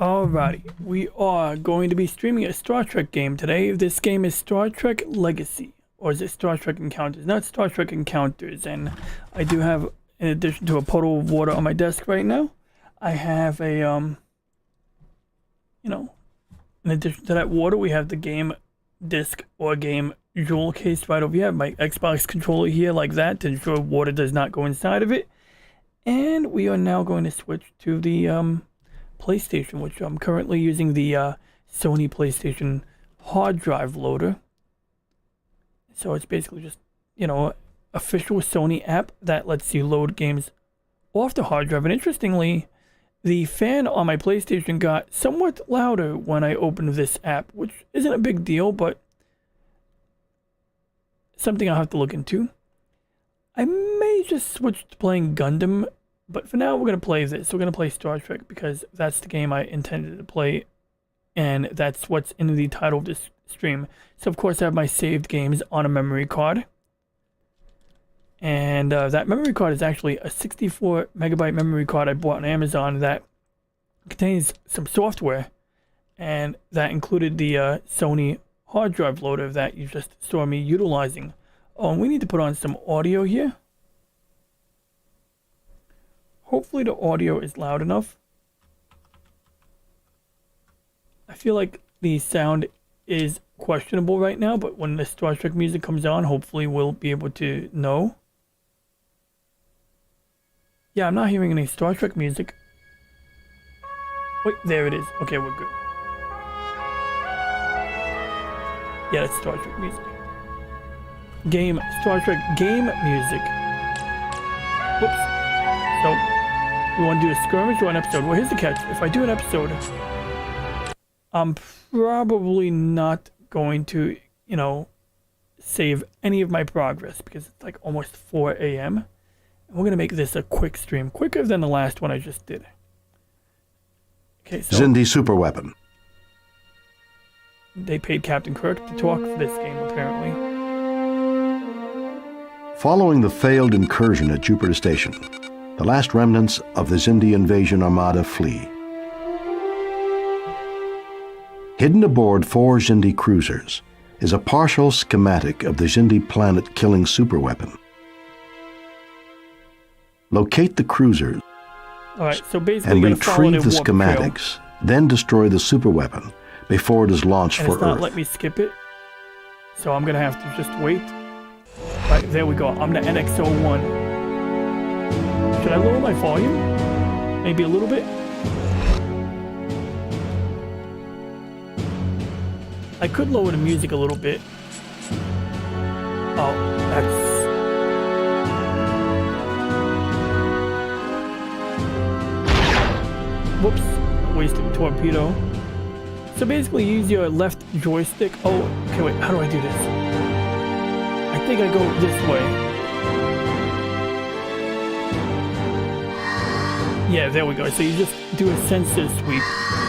Alrighty, we are going to be streaming a Star Trek game today. This game is Star Trek Legacy, or is it Star Trek Encounters? Not Star Trek Encounters, and I do have, in addition to a puddle of water on my desk right now, I have a, in addition to that water, we have the game disc or game jewel case right over here. I have my Xbox controller here like that to ensure water does not go inside of it. And we are now going to switch to the, PlayStation, which I'm currently using the Sony PlayStation hard drive loader. So it's basically just, official Sony app that lets you load games off the hard drive. And interestingly, the fan on my PlayStation got somewhat louder when I opened this app, which isn't a big deal, but something I'll have to look into. I may just switch to playing Gundam, but for now, we're going to play this. We're going to play Star Trek because that's the game I intended to play, and that's what's in the title of this stream. So, of course, I have my saved games on a memory card. And that memory card is actually a 64 megabyte memory card I bought on Amazon that contains some software, and that included the Sony hard drive loader that you just saw me utilizing. Oh, and we need to put on some audio here. Hopefully the audio is loud enough. I feel like the sound is questionable right now, but when the Star Trek music comes on, hopefully we'll be able to know. Yeah, I'm not hearing any Star Trek music. Wait, there it is. Okay, we're good. Yeah, that's Star Trek music. Star Trek game music. Whoops. So, we want to do a skirmish or an episode? Well, here's the catch. If I do an episode, I'm probably not going to, save any of my progress because it's like almost 4 a.m. And we're going to make this a quick stream, quicker than the last one I just did. Okay, so Xindi superweapon. They paid Captain Kirk to talk for this game, apparently. Following the failed incursion at Jupiter Station, the last remnants of the Xindi invasion armada flee. Hidden aboard 4 Xindi cruisers is a partial schematic of the Xindi planet-killing superweapon. Locate the cruisers so basically and you're gonna follow retrieve the warp trail. schematics, then destroy the superweapon before it is launched And for it's not Earth. let me skip it, so I'm gonna have to just wait. Right, there we go. I'm the NX-01. Should I lower my volume? Maybe a little bit? I could lower the music a little bit. Oh, that's... Whoops, wasted a torpedo. So basically use your left joystick. Oh, okay, wait, how do I do this? I think I go this way. Yeah, there we go. So you just do a sensor sweep,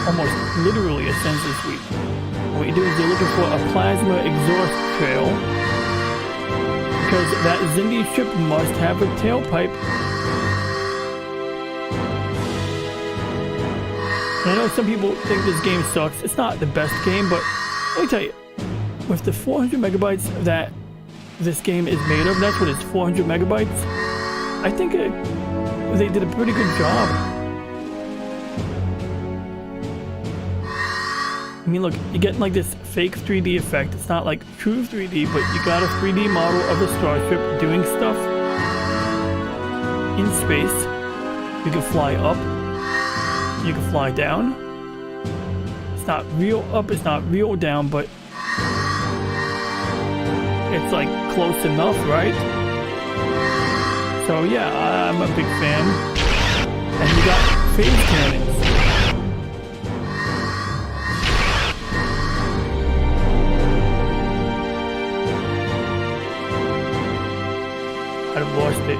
almost literally a sensor sweep. What you do is you're looking for a plasma exhaust trail, because that Xindi ship must have a tailpipe. And I know some people think this game sucks. It's not the best game, but let me tell you, with the 400 megabytes that this game is made of, that's what it's 400 megabytes. I think they did a pretty good job. I mean, look, you're getting like this fake 3D effect. It's not like true 3D, but you got a 3D model of a starship doing stuff in space. You can fly up. You can fly down. It's not real up, it's not real down, but it's like close enough, right? So yeah, I'm a big fan. And you got phase cannons. I'd have lost it.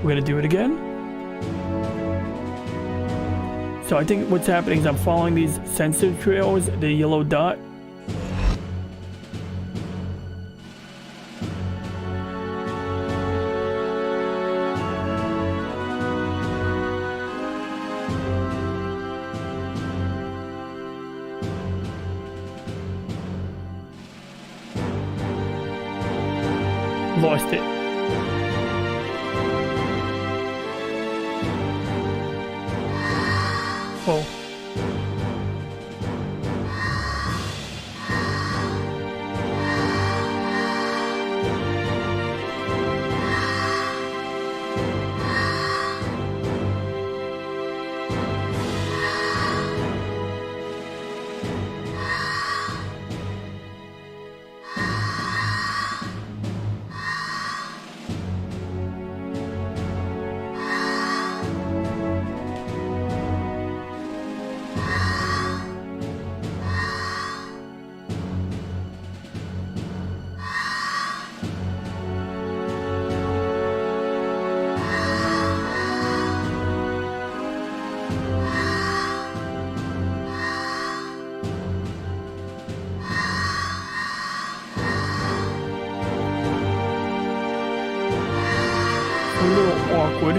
We're gonna do it again. So I think what's happening is I'm following these sensor trails, the yellow dot. lost it. Whoa. A little awkward.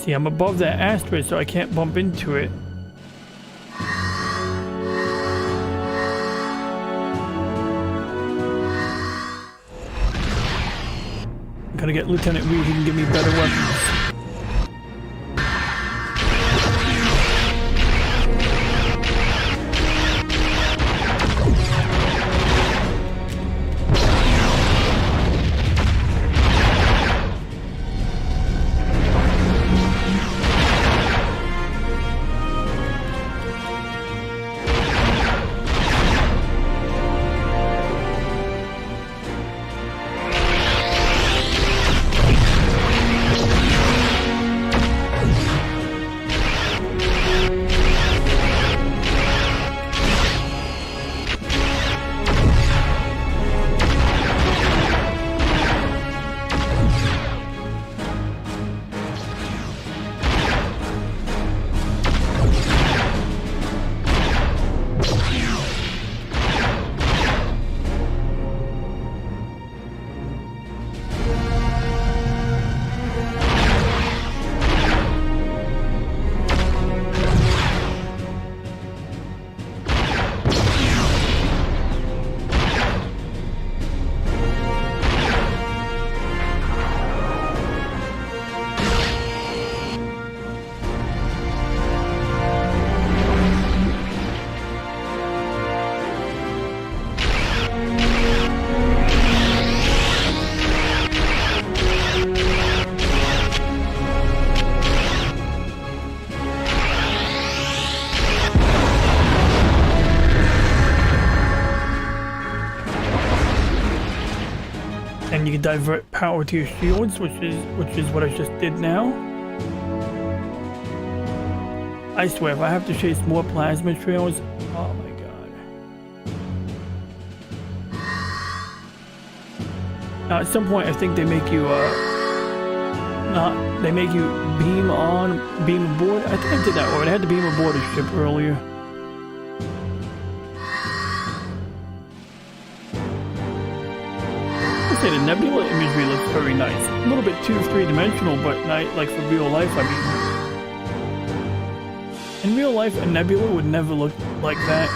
See, I'm above that asterisk, so I can't bump into it. I'm gonna get Lieutenant Reed, he can give me better weapons. And you can divert power to your shields, which is what I just did now. I swear, if I have to chase more plasma trails, oh my god. Now at some point I think they make you they make you beam on, beam aboard. I think I did that already. I had to beam aboard a ship earlier. The nebula imagery looks very nice. A little bit too three-dimensional, but not like for real life, I mean. In real life, a nebula would never look like that.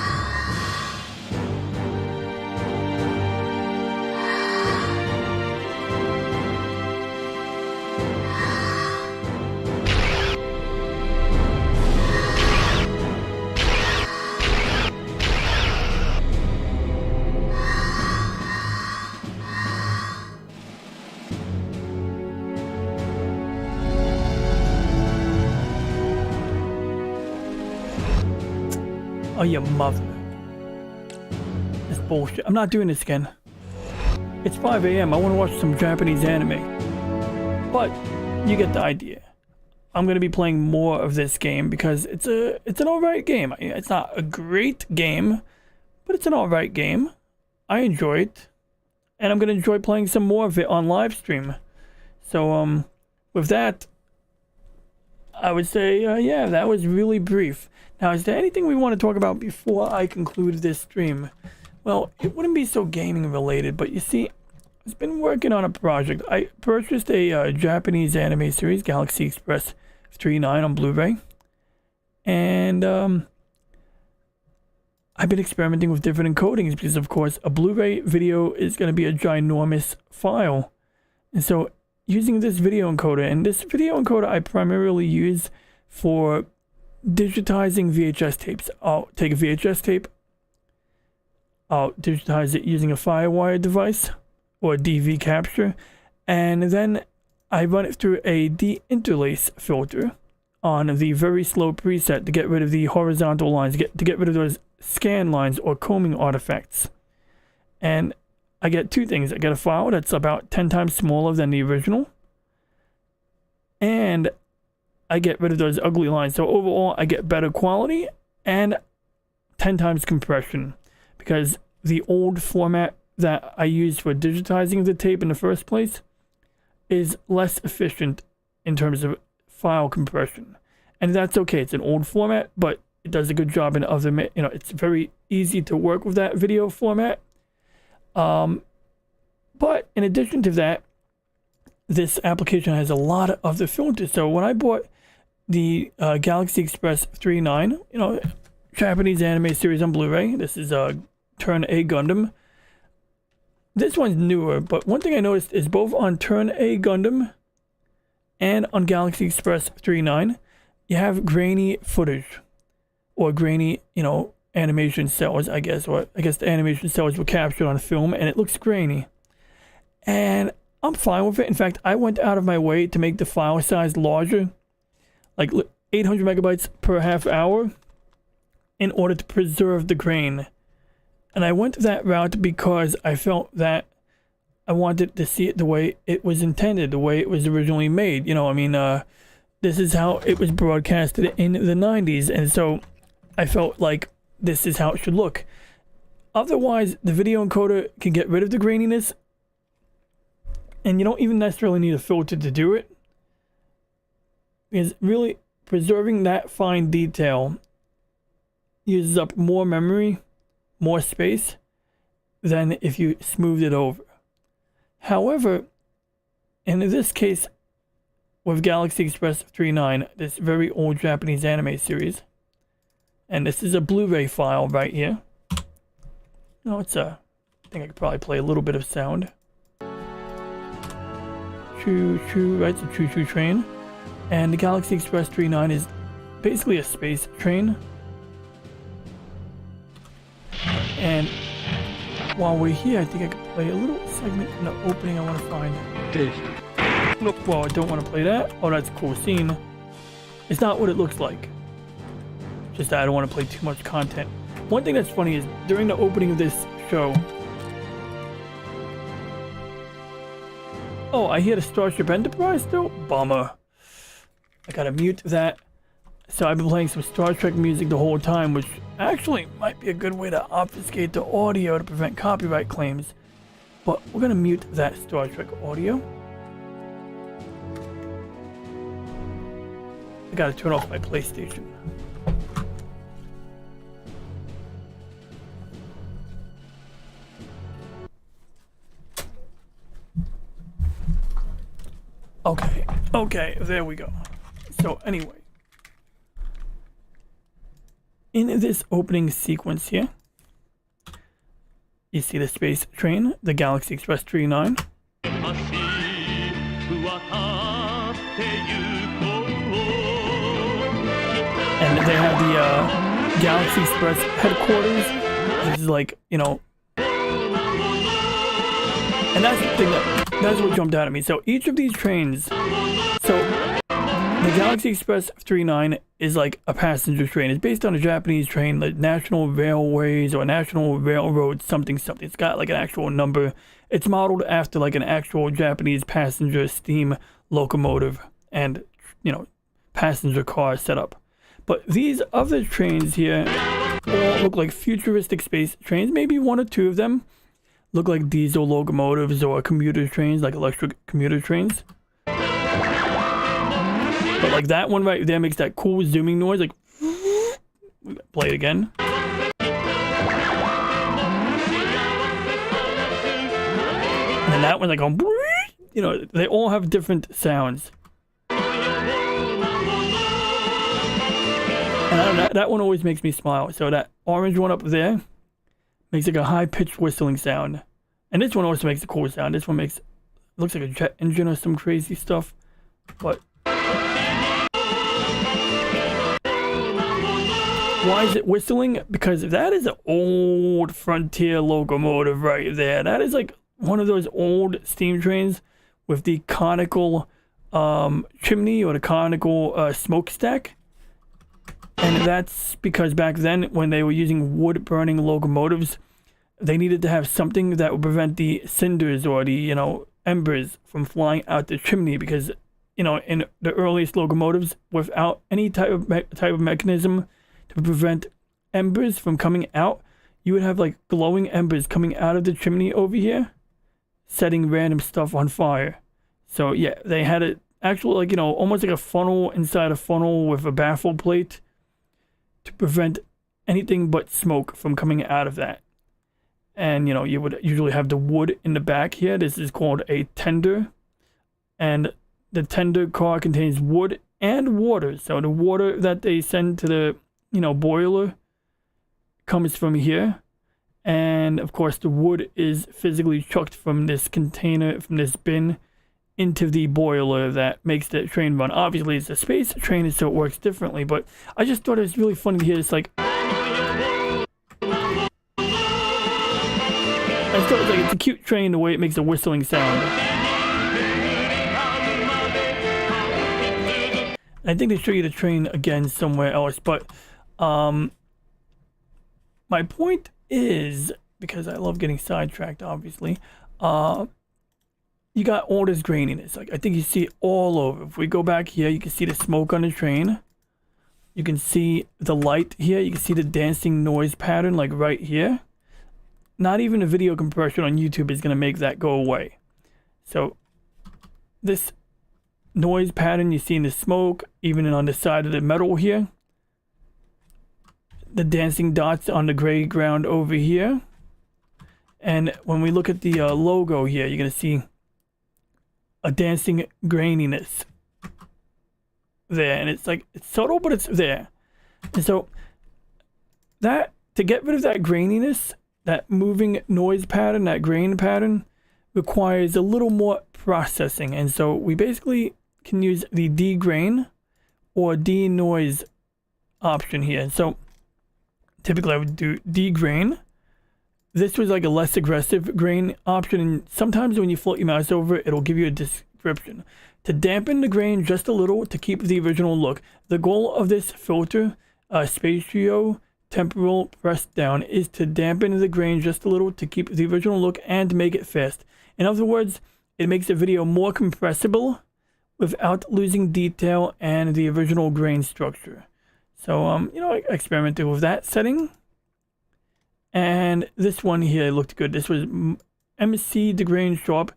Oh, your mother. This bullshit. I'm not doing this again. It's 5 a.m. I want to watch some Japanese anime. But, you get the idea. I'm going to be playing more of this game because it's an alright game. It's not a great game, but it's an alright game. I enjoy it, and I'm going to enjoy playing some more of it on live stream. So, with that, I would say, yeah, that was really brief. Now, is there anything we want to talk about before I conclude this stream? Well, it wouldn't be so gaming related, but you see, I've been working on a project. I purchased a Japanese anime series, Galaxy Express 3.9 on Blu-ray, and I've been experimenting with different encodings because, of course, a Blu-ray video is going to be a ginormous file, and so using this video encoder, and this video encoder I primarily use for digitizing VHS tapes. I'll take a VHS tape, I'll digitize it using a FireWire device or a DV capture, and then I run it through a deinterlace filter on the very slow preset to get rid of the horizontal lines, to get rid of those scan lines or combing artifacts. And I get two things. I get a file that's about 10 times smaller than the original, and I get rid of those ugly lines. So overall, I get better quality and 10 times compression, because the old format that I used for digitizing the tape in the first place is less efficient in terms of file compression. And that's okay. It's an old format, but it does a good job in other, it's very easy to work with that video format. But in addition to that, this application has a lot of other filters. So when I bought the Galaxy Express 3.9, Japanese anime series on Blu-ray, this is Turn A Gundam. This one's newer, but one thing I noticed is both on Turn A Gundam and on Galaxy Express 3.9, you have grainy footage, or grainy, animation cells, I guess, or I guess the animation cells were captured on film, and it looks grainy. And I'm fine with it. In fact, I went out of my way to make the file size larger, like 800 megabytes per half hour, in order to preserve the grain. And I went that route because I felt that I wanted to see it the way it was intended, the way it was originally made. This is how it was broadcasted in the 90s. And so I felt like this is how it should look. Otherwise, the video encoder can get rid of the graininess, and you don't even necessarily need a filter to do it. Because really, preserving that fine detail uses up more memory, more space, than if you smoothed it over. However, in this case, with Galaxy Express 3.9, this very old Japanese anime series, and this is a Blu-ray file right here. I think I could probably play a little bit of sound. Choo choo, right? It's a choo choo train. And the Galaxy Express 3.9 is basically a space train. And while we're here, I think I could play a little segment from the opening I want to find. Well, I don't want to play that. Oh, that's a cool scene. It's not what it looks like. Just that I don't want to play too much content. One thing that's funny is during the opening of this show, oh, I hear the Starship Enterprise still? Bummer. I gotta mute that. So I've been playing some Star Trek music the whole time, which actually might be a good way to obfuscate the audio to prevent copyright claims. But we're gonna mute that Star Trek audio. I gotta turn off my PlayStation. Okay, there we go. So anyway, in this opening sequence here, you see the space train, the Galaxy Express 3.9. And they have the Galaxy Express headquarters. This is like, and that's the thing that's what jumped out at me. So each of these trains, so the Galaxy Express 3.9 is like a passenger train. It's based on a Japanese train, like National Railways or National Railroad something. It's got like an actual number. It's modeled after like an actual Japanese passenger steam locomotive. And, passenger car setup. But these other trains here all look like futuristic space trains. Maybe one or two of them look like diesel locomotives or commuter trains, like electric commuter trains. But like that one right there makes that cool zooming noise, like play it again. And that one like you know, they all have different sounds. And I don't know, that one always makes me smile. So that orange one up there makes like a high-pitched whistling sound. And this one also makes a cool sound. This one looks like a jet engine or some crazy stuff. But why is it whistling? Because that is an old Frontier locomotive right there. That is like one of those old steam trains with the conical chimney or the conical smokestack. And that's because back then, when they were using wood-burning locomotives, they needed to have something that would prevent the cinders or the, you know, embers from flying out the chimney. Because, you know, in the earliest locomotives, without any type of mechanism to prevent embers from coming out, you would have like glowing embers coming out of the chimney over here, setting random stuff on fire. So yeah, they had it actually like, you know, almost like a funnel inside a funnel with a baffle plate to prevent anything but smoke from coming out of that. And, you know, you would usually have the wood in the back here. This is called a tender. And the tender car contains wood and water. So the water that they send to the, you know, boiler comes from here. And of course the wood is physically chucked from this container, from this bin, into the boiler that makes the train run. Obviously it's a space train, so it works differently, but I just thought it was really funny to hear this like, I just thought it was like, it's a cute train the way it makes a whistling sound. I think they show you the train again somewhere else, but my point is, because I love getting sidetracked obviously, you got all this graininess. Like I think you see it all over. If we go back here, you can see the smoke on the train. You can see the light here. You can see the dancing noise pattern like right here. Not even a video compression on YouTube is going to make that go away. So this noise pattern you see in the smoke, even on the side of the metal here. The dancing dots on the gray ground over here. And when we look at the logo here, you're going to see a dancing graininess there. And it's like, it's subtle, but it's there. And so that, to get rid of that graininess, that moving noise pattern, that grain pattern, requires a little more processing. And so we basically can use the degrain or denoise option here. And so typically I would do degrain. This was like a less aggressive grain option, and sometimes when you float your mouse over it, it'll give you a description. To dampen the grain just a little to keep the original look. The goal of this filter, spatio temporal press down, is to dampen the grain just a little to keep the original look and make it fast. In other words, it makes the video more compressible without losing detail and the original grain structure. So, you know, I experimented with that setting. And this one here looked good. This was MC degrain sharp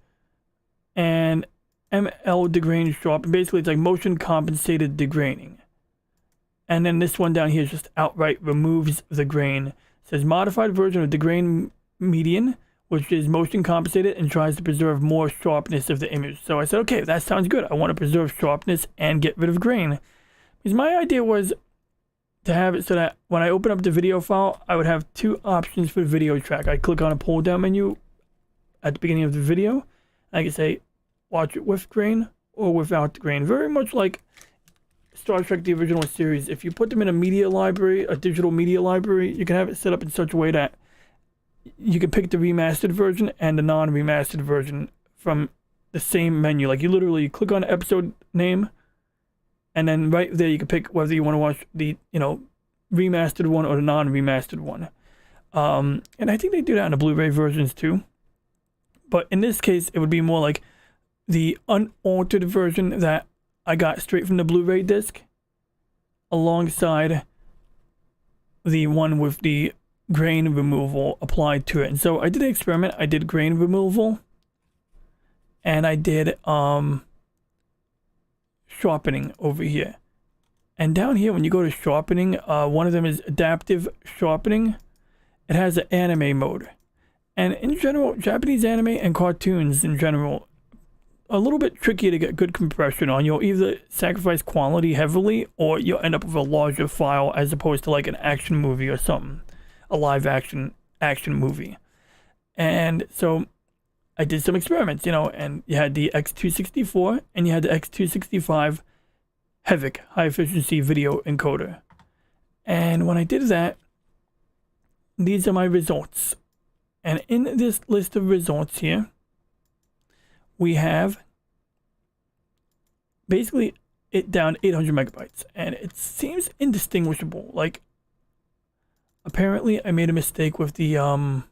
and ML degrain sharp. And basically, it's like motion compensated degraining. And then this one down here is just outright removes the grain. It says modified version of degrain median, which is motion compensated and tries to preserve more sharpness of the image. So I said, okay, that sounds good. I want to preserve sharpness and get rid of grain. Because my idea was to have it so that when I open up the video file, I would have two options for the video track. I click on a pull down menu at the beginning of the video. I can say watch it with grain or without the grain. Very much like Star Trek the original series. If you put them in a media library, a digital media library, you can have it set up in such a way that you can pick the remastered version and the non-remastered version from the same menu. Like you literally click on the episode name, and then right there you can pick whether you want to watch the, you know, remastered one or the non-remastered one. And I think they do that in the Blu-ray versions too. But in this case, it would be more like the unaltered version that I got straight from the Blu-ray disc. alongside the one with the grain removal applied to it. And so I did an experiment. I did grain removal and I did sharpening over here. And down here, when you go to sharpening, one of them is adaptive sharpening. It has an anime mode. And in general, Japanese anime and cartoons in general, a little bit tricky to get good compression on. You'll either sacrifice quality heavily or you'll end up with a larger file as opposed to like an action movie or something, a live action movie. And so I did some experiments, you know, and you had the X264 and you had the X265 HEVC, high efficiency video encoder. And when I did that, these are my results. And in this list of results here, we have basically it down 800 megabytes. And it seems indistinguishable. Like, apparently I made a mistake with the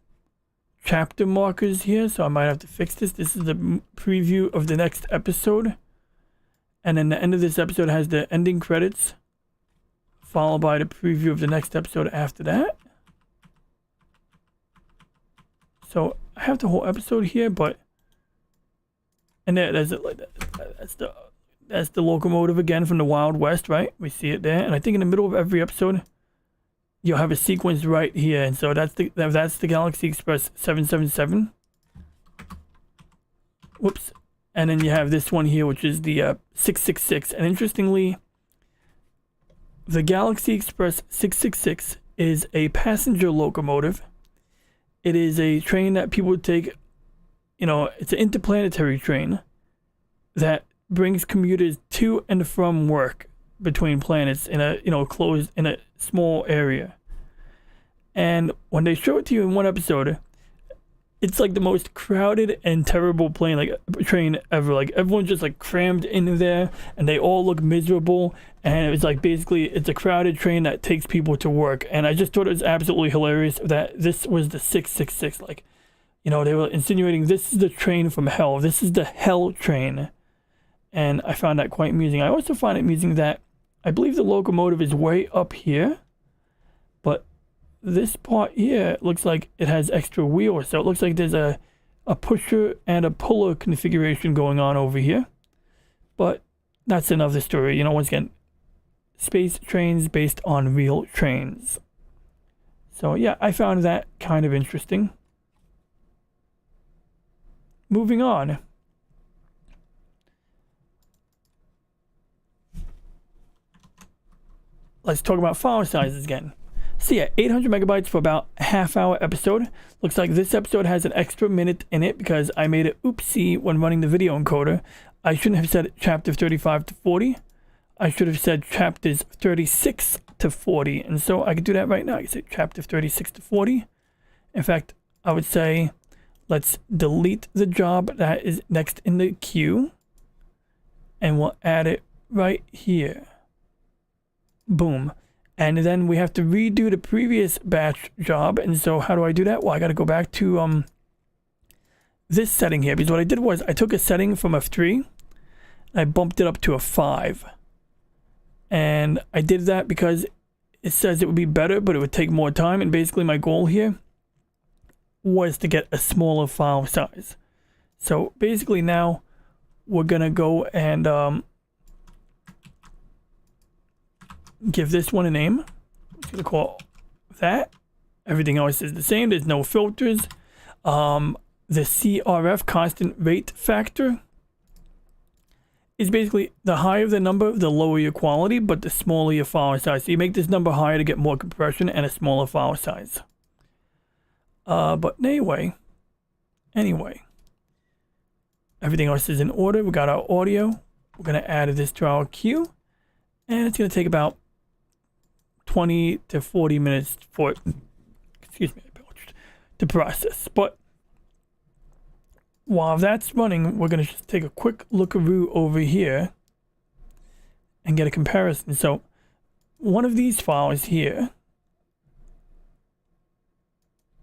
chapter markers here, so I might have to fix this. This is the preview of the next episode. And then the end of this episode has the ending credits, followed by the preview of the next episode after that. So I have the whole episode here, but and that's the locomotive again from the Wild West, right? We see it there, and I think in the middle of every episode, you'll have a sequence right here, and so that's the Galaxy Express 777. Whoops. And then you have this one here, which is the 666. And interestingly, the Galaxy Express 666 is a passenger locomotive. It is a train that people would take, you know, it's an interplanetary train that brings commuters to and from work between planets in a, you know, closed, in a small area. And when they show it to you in one episode, it's like the most crowded and terrible train ever. Like, everyone's just like crammed in there and they all look miserable. And it's like, basically, it's a crowded train that takes people to work. And I just thought it was absolutely hilarious that this was the 666. Like, you know, they were insinuating this is the train from hell. This is the hell train. And I found that quite amusing. I also find it amusing that I believe the locomotive is way up here, but this part here looks like it has extra wheels, so it looks like there's a pusher and a puller configuration going on over here. But that's another story. You know, once again, space trains based on real trains. So yeah, I found that kind of interesting. Moving on. Let's talk about file sizes again. So yeah, 800 megabytes for about a half-hour episode. Looks like this episode has an extra minute in it because I made an oopsie when running the video encoder. I shouldn't have said chapter 35 to 40. I should have said chapters 36 to 40. And so I could do that right now. I could say chapter 36 to 40. In fact, I would say let's delete the job that is next in the queue. And we'll add it right here. Boom. And then we have to redo the previous batch job. And so how do I do that? Well, I got to go back to this setting here. Because what I did was I took a setting from a 3. And I bumped it up to a 5. And I did that because it says it would be better, but it would take more time. And basically my goal here was to get a smaller file size. So basically now we're going to go and give this one a name. I'm going to call that. Everything else is the same. There's no filters. The CRF, constant rate factor, is basically the higher the number, the lower your quality, but the smaller your file size. So you make this number higher to get more compression and a smaller file size. But anyway, everything else is in order. We got our audio. We're going to add this to our queue. And it's going to take about 20 to 40 minutes for it, to process. But while that's running, we're going to just take a quick lookaroo over here and get a comparison. So one of these files here,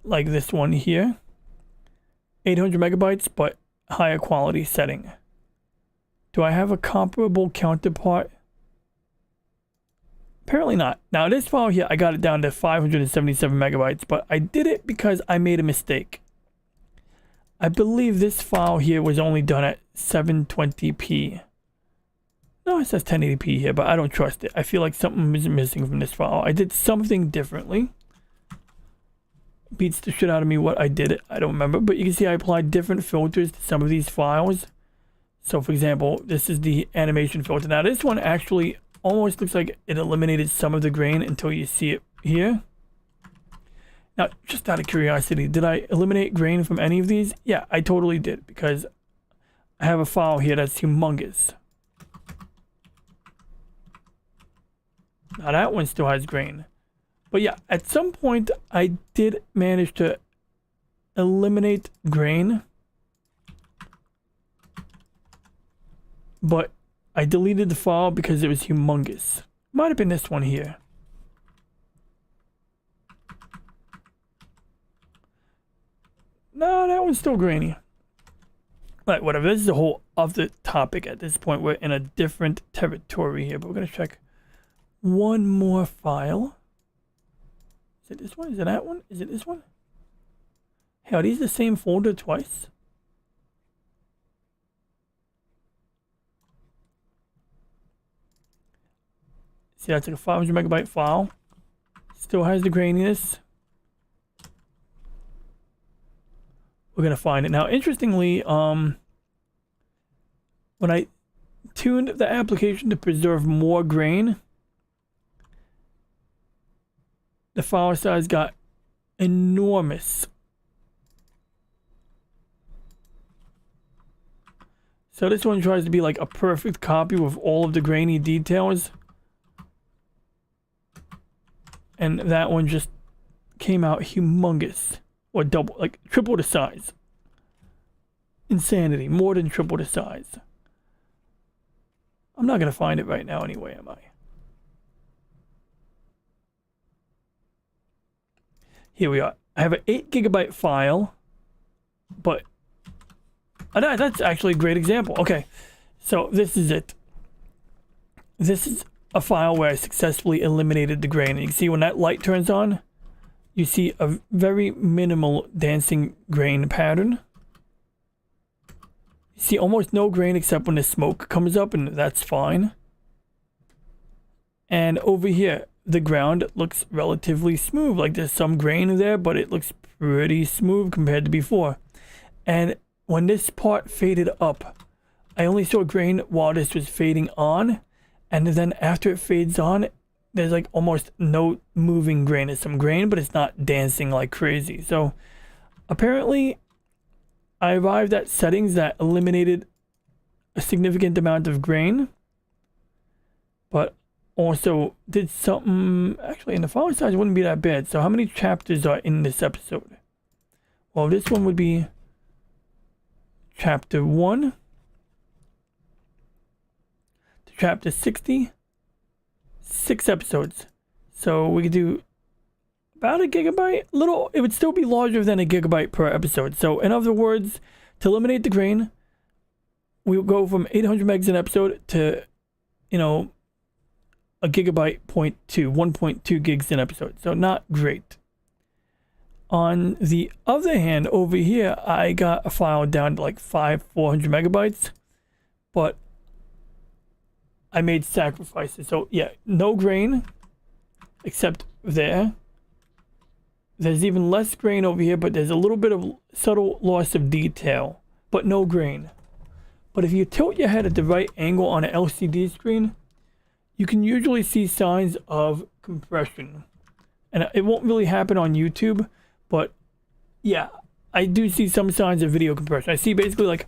like this one here, 800 megabytes, but higher quality setting. Do I have a comparable counterpart Apparently not. Now this file here, I got it down to 577 megabytes, but I did it because I made a mistake. I believe this file here was only done at 720p. No, it says 1080p here, but I don't trust it. I feel like something is missing from this file. I did something differently. Beats the shit out of me what I did. I don't remember, but you can see I applied different filters to some of these files. So for example, this is the animation filter. Now this one actually almost looks like it eliminated some of the grain until you see it here. Now, just out of curiosity, did I eliminate grain from any of these? Yeah, I totally did, because I have a file here that's humongous. Now that one still has grain. But yeah, at some point I did manage to eliminate grain. But I deleted the file because it was humongous. Might have been this one here. No, that one's still grainy. Right, whatever. This is a whole other topic at this point. We're in a different territory here, but we're going to check one more file. Is it this one? Is it that one? Is it this one? Hey, are these the same folder twice? See, that's like a 500 megabyte file. Still has the graininess. We're gonna find it now. Interestingly, when I tuned the application to preserve more grain, the file size got enormous. So this one tries to be like a perfect copy with all of the grainy details. And that one just came out humongous. Or double, like triple the size. Insanity, more than triple the size. I'm not gonna find it right now anyway, am I? Here we are. I have an 8 gigabyte file, but that's actually a great example. Okay, so this is it. This is a file where I successfully eliminated the grain. And you can see when that light turns on, you see a very minimal dancing grain pattern. You see almost no grain except when the smoke comes up, and that's fine. And over here, the ground looks relatively smooth. Like there's some grain there, but it looks pretty smooth compared to before. And when this part faded up, I only saw grain while this was fading on. And then after it fades on, there's like almost no moving grain. There's some grain, but it's not dancing like crazy. So apparently I arrived at settings that eliminated a significant amount of grain, but also did something. Actually, in the file size wouldn't be that bad. So how many chapters are in this episode? Well, this one would be chapter 1 to chapter 60. 6 episodes. So we could do about a gigabyte. Little, it would still be larger than a gigabyte per episode. So in other words, to eliminate the grain, we would go from 800 megs an episode to, you know, a gigabyte 1.2 gigs an episode. So not great. On the other hand, over here, I got a file down to like 400 megabytes, but I made sacrifices. So yeah, no grain except there. There's even less grain over here, but there's a little bit of subtle loss of detail, but no grain. But if you tilt your head at the right angle on an LCD screen, you can usually see signs of compression. And it won't really happen on YouTube, but yeah, I do see some signs of video compression. I see basically like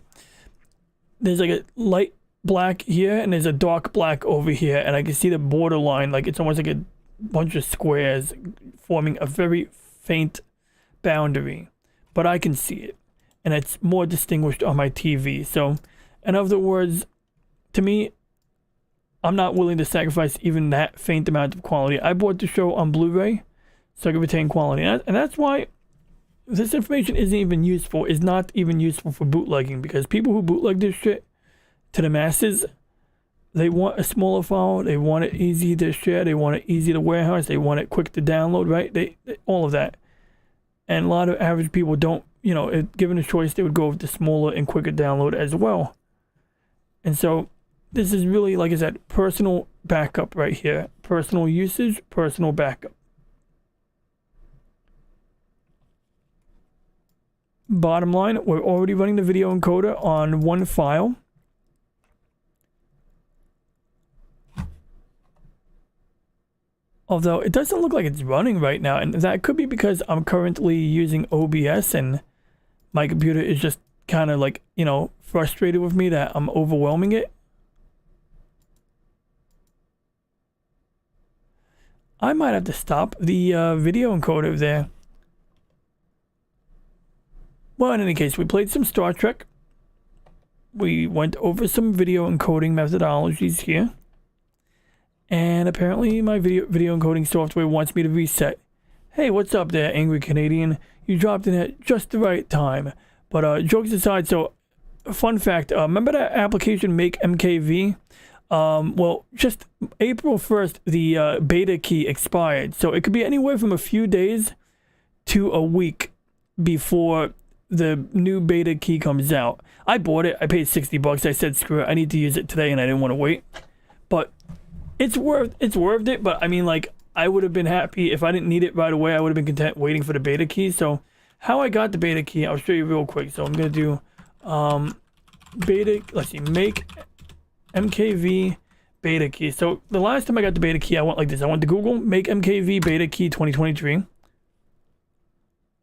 there's like a light black here and there's a dark black over here, and I can see the borderline, like it's almost like a bunch of squares forming a very faint boundary, but I can see it and it's more distinguished on my TV. So in other words, to me, I'm not willing to sacrifice even that faint amount of quality. I bought the show on Blu-ray so I can retain quality, and that's why this information isn't even useful, is not even useful for bootlegging, because people who bootleg this shit to the masses, They want a smaller file. They want it easy to share. They want it easy to warehouse. They want it quick to download, right? They all of that. And a lot of average people don't, you know, if given a choice, they would go with the smaller and quicker download as well. And so this is really, like I said, personal backup right here. Personal usage, personal backup. Bottom line, we're already running the video encoder on one file. Although it doesn't look like it's running right now, and that could be because I'm currently using OBS and my computer is just kind of like, you know, frustrated with me that I'm overwhelming it. I might have to stop the video encoder there. Well, in any case, we played some Star Trek. We went over some video encoding methodologies here. And apparently my video encoding software wants me to reset. Hey, what's up there, Angry Canadian? You dropped in at just the right time. But jokes aside, so fun fact, remember that application Make MKV? Well, just April 1st, the beta key expired. So it could be anywhere from a few days to a week before the new beta key comes out. I bought it. I paid $60. I said, screw it. I need to use it today, and I didn't want to wait. But it's worth it. But I mean, like, I would have been happy if I didn't need it right away. I would have been content waiting for the beta key. So how I got the beta key, I'll show you real quick. So I'm going to do beta, let's see, Make MKV beta key. So the last time I got the beta key, I went like this. I went to Google, Make MKV beta key 2023.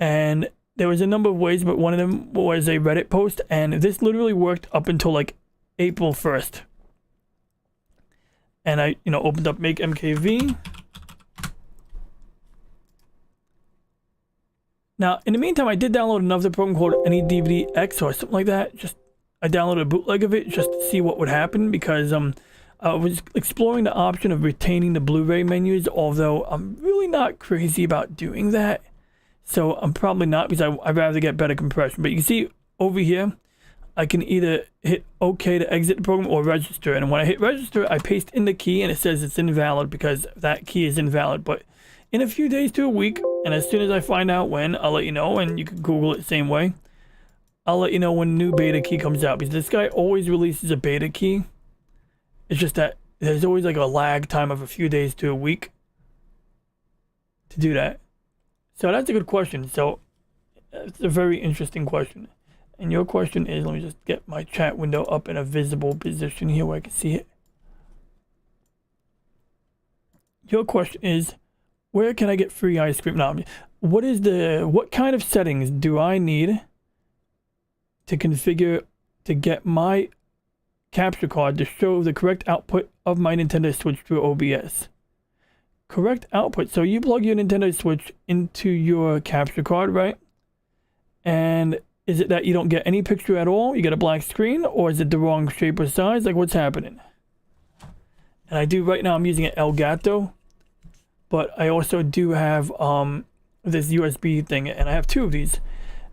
And there was a number of ways, but one of them was a Reddit post. And this literally worked up until like April 1st. And I, you know, opened up Make MKV. Now, in the meantime, I did download another program called AnyDVD-X or something like that. Just, I downloaded a bootleg of it just to see what would happen because I was exploring the option of retaining the Blu-ray menus, although I'm really not crazy about doing that. So I'm probably not because I'd rather get better compression. But you can see over here, I can either hit OK to exit the program or register. And when I hit register, I paste in the key and it says it's invalid because that key is invalid. But in a few days to a week, and as soon as I find out when, I'll let you know. And you can Google it the same way. I'll let you know when new beta key comes out because this guy always releases a beta key. It's just that there's always like a lag time of a few days to a week to do that. So that's a good question. So it's a very interesting question. And your question is, let me just get my chat window up in a visible position here where I can see it. Your question is, where can I get free ice cream? Now, what kind of settings do I need to configure to get my capture card to show the correct output of my Nintendo Switch through OBS? Correct output. So you plug your Nintendo Switch into your capture card, right? And is it that you don't get any picture at all? You get a black screen, or is it the wrong shape or size? Like, what's happening? And I do right now, I'm using an Elgato, but I also do have this USB thing, and I have two of these.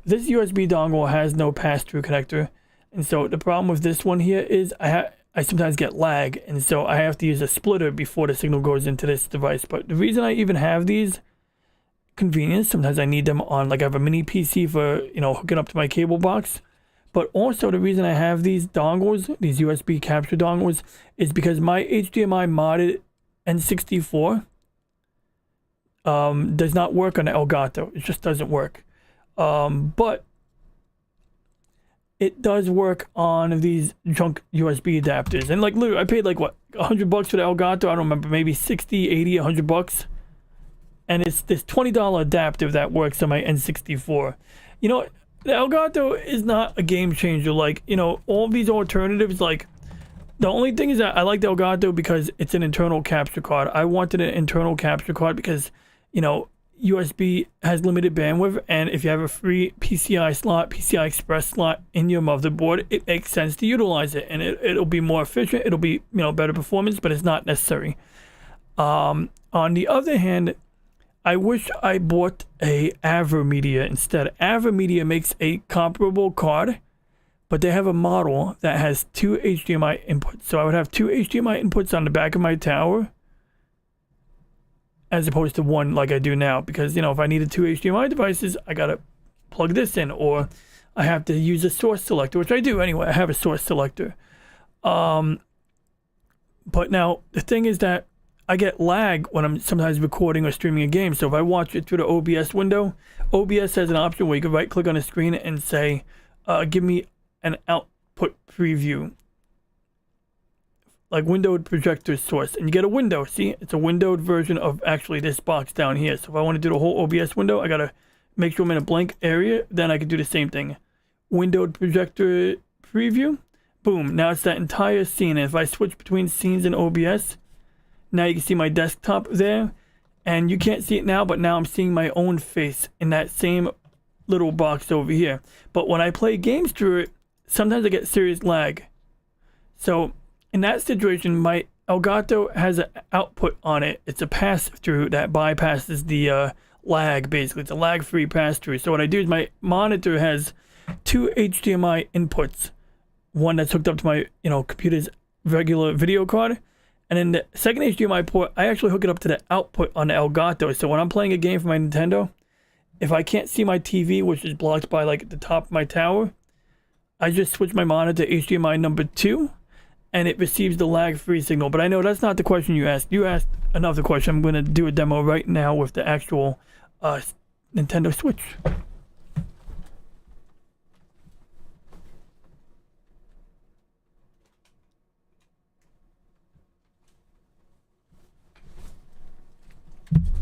This USB dongle has no pass-through connector, and so the problem with this one here is I sometimes get lag, and so I have to use a splitter before the signal goes into this device. But the reason I even have these, convenience, sometimes I need them on, like I have a mini PC for, you know, hooking up to my cable box. But also the reason I have these dongles, these USB capture dongles, is because my HDMI modded N64 does not work on the Elgato. It just doesn't work. But it does work on these junk USB adapters. And like literally, I paid like what, $100 for the Elgato? I don't remember, maybe 60, 80, $100. And it's this $20 adapter that works on my N64. You know, the Elgato is not a game changer. Like, you know, all these alternatives, like, the only thing is that I like the Elgato because it's an internal capture card. I wanted an internal capture card because, you know, USB has limited bandwidth, and if you have a free PCI slot, PCI Express slot in your motherboard, it makes sense to utilize it, and it'll be more efficient. It'll be, you know, better performance, but it's not necessary. On the other hand, I wish I bought a AverMedia instead. AverMedia makes a comparable card, but they have a model that has 2 HDMI inputs. So I would have 2 HDMI inputs on the back of my tower as opposed to one like I do now, because, you know, if I needed 2 HDMI devices, I gotta plug this in, or I have to use a source selector, which I do anyway. I have a source selector. But now the thing is that I get lag when I'm sometimes recording or streaming a game. So if I watch it through the OBS window, OBS has an option where you can right click on the screen and say, give me an output preview, like windowed projector source, and you get a window. See, it's a windowed version of actually this box down here. So if I want to do the whole OBS window, I gotta make sure I'm in a blank area. Then I can do the same thing. Windowed projector preview. Boom. Now it's that entire scene. And if I switch between scenes in OBS, now you can see my desktop there. And you can't see it now, but now I'm seeing my own face in that same little box over here. But when I play games through it, sometimes I get serious lag. So in that situation, my Elgato has an output on it. It's a pass-through that bypasses the lag, basically. It's a lag-free pass-through. So what I do is my monitor has 2 HDMI inputs. One that's hooked up to my, computer's regular video card. And then the second HDMI port, I actually hook it up to the output on the Elgato. So when I'm playing a game for my Nintendo, if I can't see my TV, which is blocked by like the top of my tower, I just switch my monitor to HDMI number 2. And it receives the lag-free signal. But I know that's not the question you asked. You asked another question. I'm going to do a demo right now with the actual Nintendo Switch.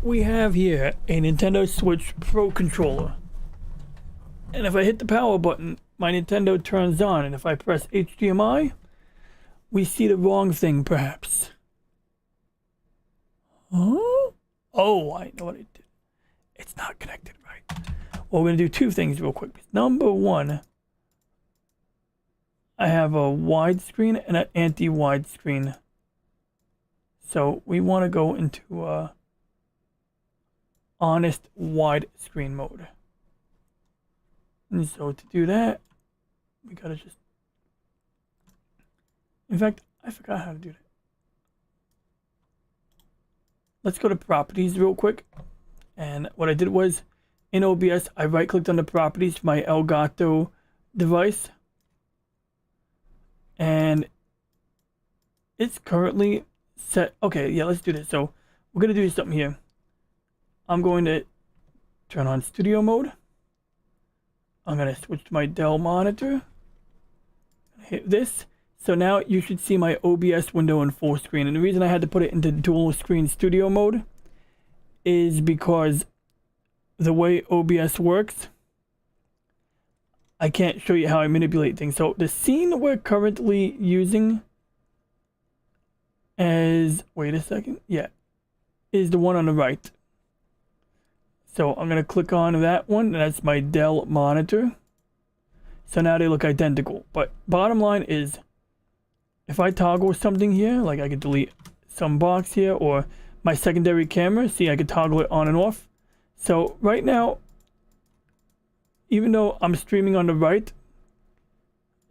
We have here a Nintendo Switch Pro controller. And if I hit the power button, my Nintendo turns on. And if I press HDMI, we see the wrong thing, perhaps. Huh? Oh, I know what I did. It's not connected right. Well, we're going to do 2 things real quick. Number 1, I have a widescreen and an anti-widescreen. So we want to go into honest widescreen mode. And so to do that, we got to just... In fact, I forgot how to do that. Let's go to properties real quick. And what I did was, in OBS, I right-clicked on the properties for my Elgato device. And it's currently set. Okay, yeah, let's do this. So we're going to do something here. I'm going to turn on studio mode. I'm going to switch to my Dell monitor. Hit this. So now you should see my OBS window in full screen. And the reason I had to put it into dual screen studio mode is because the way OBS works, I can't show you how I manipulate things. So the scene we're currently using as, wait a second, yeah, is the one on the right. So I'm going to click on that one, and that's my Dell monitor. So now they look identical. But bottom line is, if I toggle something here, like I could delete some box here, or my secondary camera, see, I could toggle it on and off. So right now, even though I'm streaming on the right,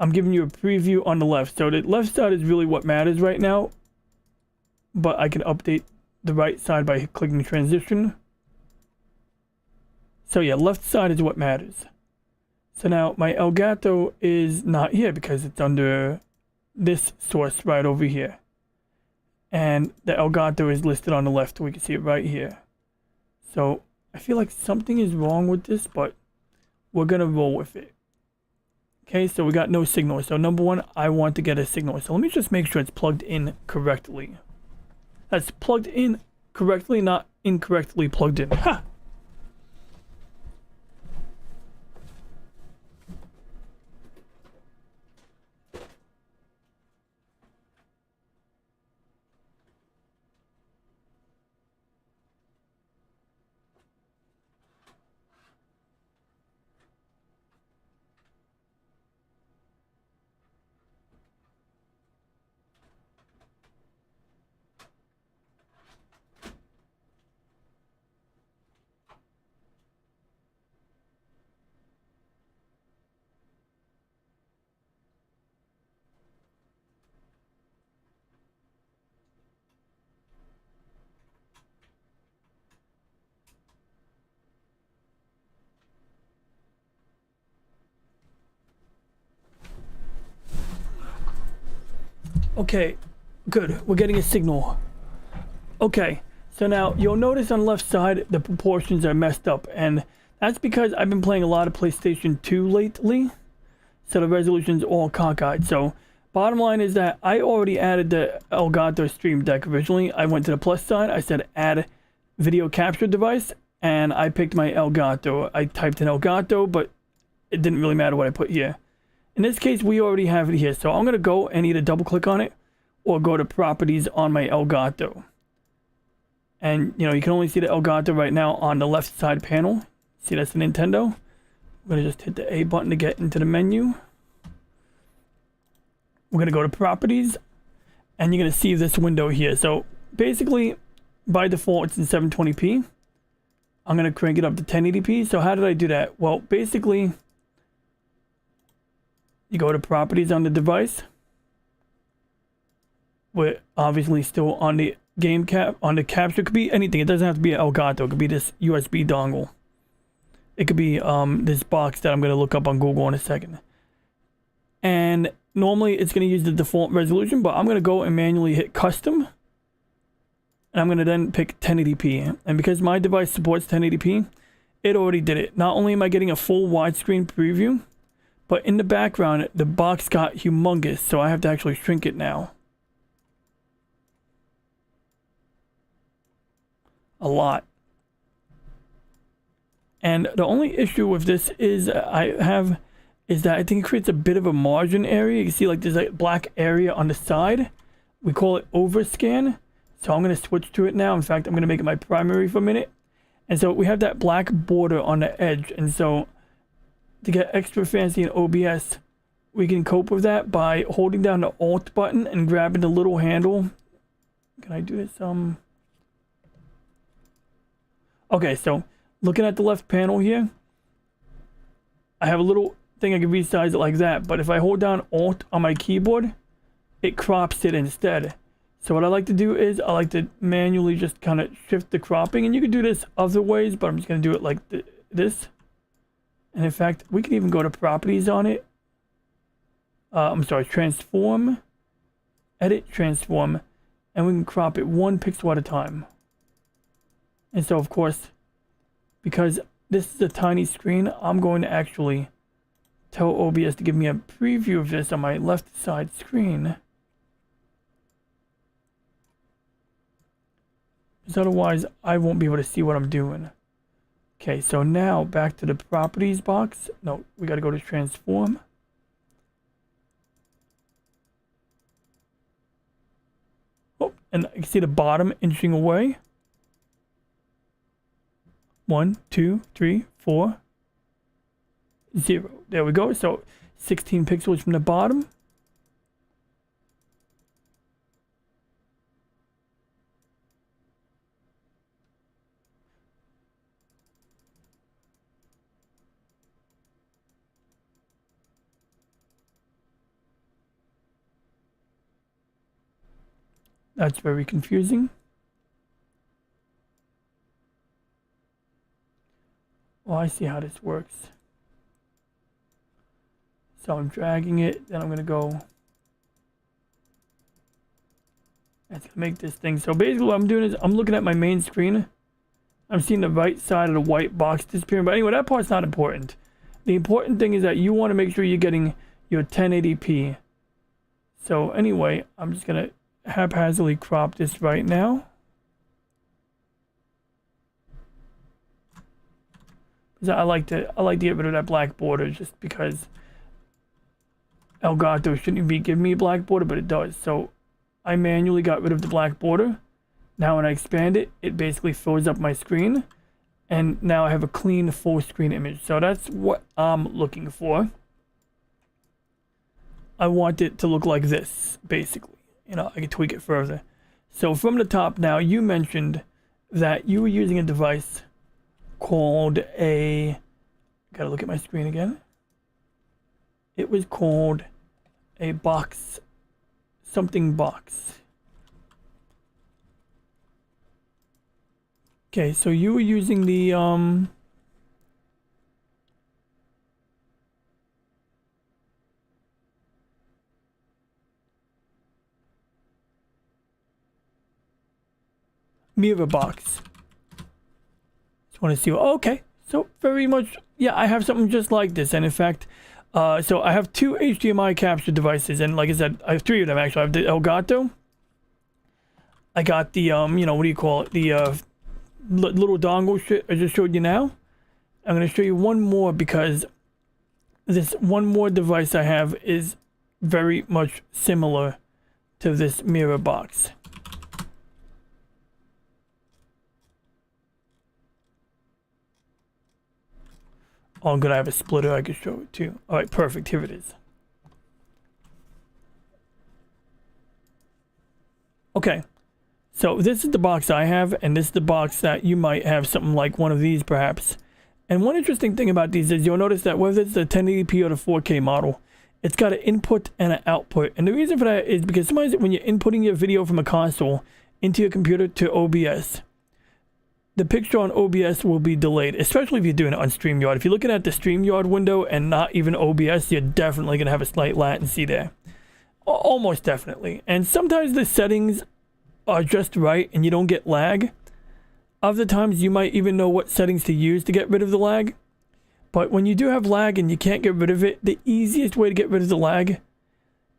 I'm giving you a preview on the left. So the left side is really what matters right now, but I can update the right side by clicking transition. So yeah, left side is what matters. So now my Elgato is not here because it's under this source right over here. And the Elgato is listed on the left. We can see it right here. So I feel like something is wrong with this, but we're going to roll with it. Okay, so we got no signal. So number 1, I want to get a signal. So let me just make sure it's plugged in correctly. That's plugged in correctly, not incorrectly plugged in. Ha! Okay, good. We're getting a signal. Okay, so now you'll notice on the left side the proportions are messed up, and that's because I've been playing a lot of PlayStation 2 lately, so the resolution's all cockeyed. So bottom line is that I already added the Elgato Stream Deck originally. I went to the plus sign, I said add video capture device, and I picked my Elgato. I typed in Elgato, but it didn't really matter what I put here. In this case, we already have it here, so I'm gonna go and either double click on it or go to properties on my Elgato. And you know, you can only see the Elgato right now on the left side panel. See, that's the Nintendo. I'm gonna just hit the A button to get into the menu. We're gonna go to properties, and you're gonna see this window here. So basically, by default, it's in 720p. I'm gonna crank it up to 1080p. So how did I do that? Well, basically, you go to properties on the device. We're obviously still on the game cap, on the capture. It could be anything. It doesn't have to be an Elgato. It could be this USB dongle. It could be this box that I'm going to look up on Google in a second. And normally it's going to use the default resolution, but I'm going to go and manually hit custom. And I'm going to then pick 1080p. And because my device supports 1080p, it already did it. Not only am I getting a full widescreen preview, but in the background, the box got humongous, so I have to actually shrink it now. A lot. And the only issue with this is that I think it creates a bit of a margin area. You can see like there's a black area on the side. We call it overscan. So I'm going to switch to it now. In fact, I'm going to make it my primary for a minute. And so we have that black border on the edge. And so to get extra fancy in OBS, we can cope with that by holding down the Alt button and grabbing the little handle. Can I do this? Okay, so looking at the left panel here, I have a little thing I can resize it like that, but if I hold down Alt on my keyboard, it crops it instead. So what I like to do is I like to manually just kind of shift the cropping, and you can do this other ways, but I'm just going to do it like this. And in fact, we can even go to properties on it. I'm sorry, transform, edit, transform, and we can crop it 1 pixel at a time. And so, of course, because this is a tiny screen, I'm going to actually tell OBS to give me a preview of this on my left side screen. Because otherwise, I won't be able to see what I'm doing. Okay, so now back to the properties box. No, we got to go to transform. Oh, and you can see the bottom inching away. 1, 2, 3, 4, 0. There we go. So 16 pixels from the bottom. That's very confusing. Oh, I see how this works. So I'm dragging it, then I'm going to go. That's going to make this thing. So basically what I'm doing is I'm looking at my main screen. I'm seeing the right side of the white box disappearing. But anyway, that part's not important. The important thing is that you want to make sure you're getting your 1080p. So anyway, I'm just going to haphazardly crop this right now. I like to get rid of that black border just because Elgato shouldn't be giving me a black border, but it does. So I manually got rid of the black border. Now when I expand it, it basically fills up my screen. And now I have a clean full screen image. So that's what I'm looking for. I want it to look like this, basically. You know, I can tweak it further. So from the top now, you mentioned that you were using a device called a, gotta look at my screen again. It was called a box, something box. Okay, so you were using the mirror box. Just want to see. Okay, so very much, yeah, I have something just like this. And in fact, so I have 2 HDMI capture devices, and like I said, I have 3 of them actually. I have the Elgato. I got the you know, what do you call it? The little dongle shit I just showed you now. I'm gonna show you one more because this one more device I have is very much similar to this mirror box. Oh, I'm gonna have a splitter I can show it too. All right, perfect. Here it is. Okay, so this is the box I have, and this is the box that you might have, something like one of these perhaps. And one interesting thing about these is you'll notice that whether it's the 1080p or the 4K model, it's got an input and an output. And the reason for that is because sometimes when you're inputting your video from a console into your computer to OBS, the picture on OBS will be delayed, especially if you're doing it on StreamYard. If you're looking at the StreamYard window and not even OBS, you're definitely going to have a slight latency there. Almost definitely. And sometimes the settings are just right and you don't get lag. Other times you might even know what settings to use to get rid of the lag. But when you do have lag and you can't get rid of it, the easiest way to get rid of the lag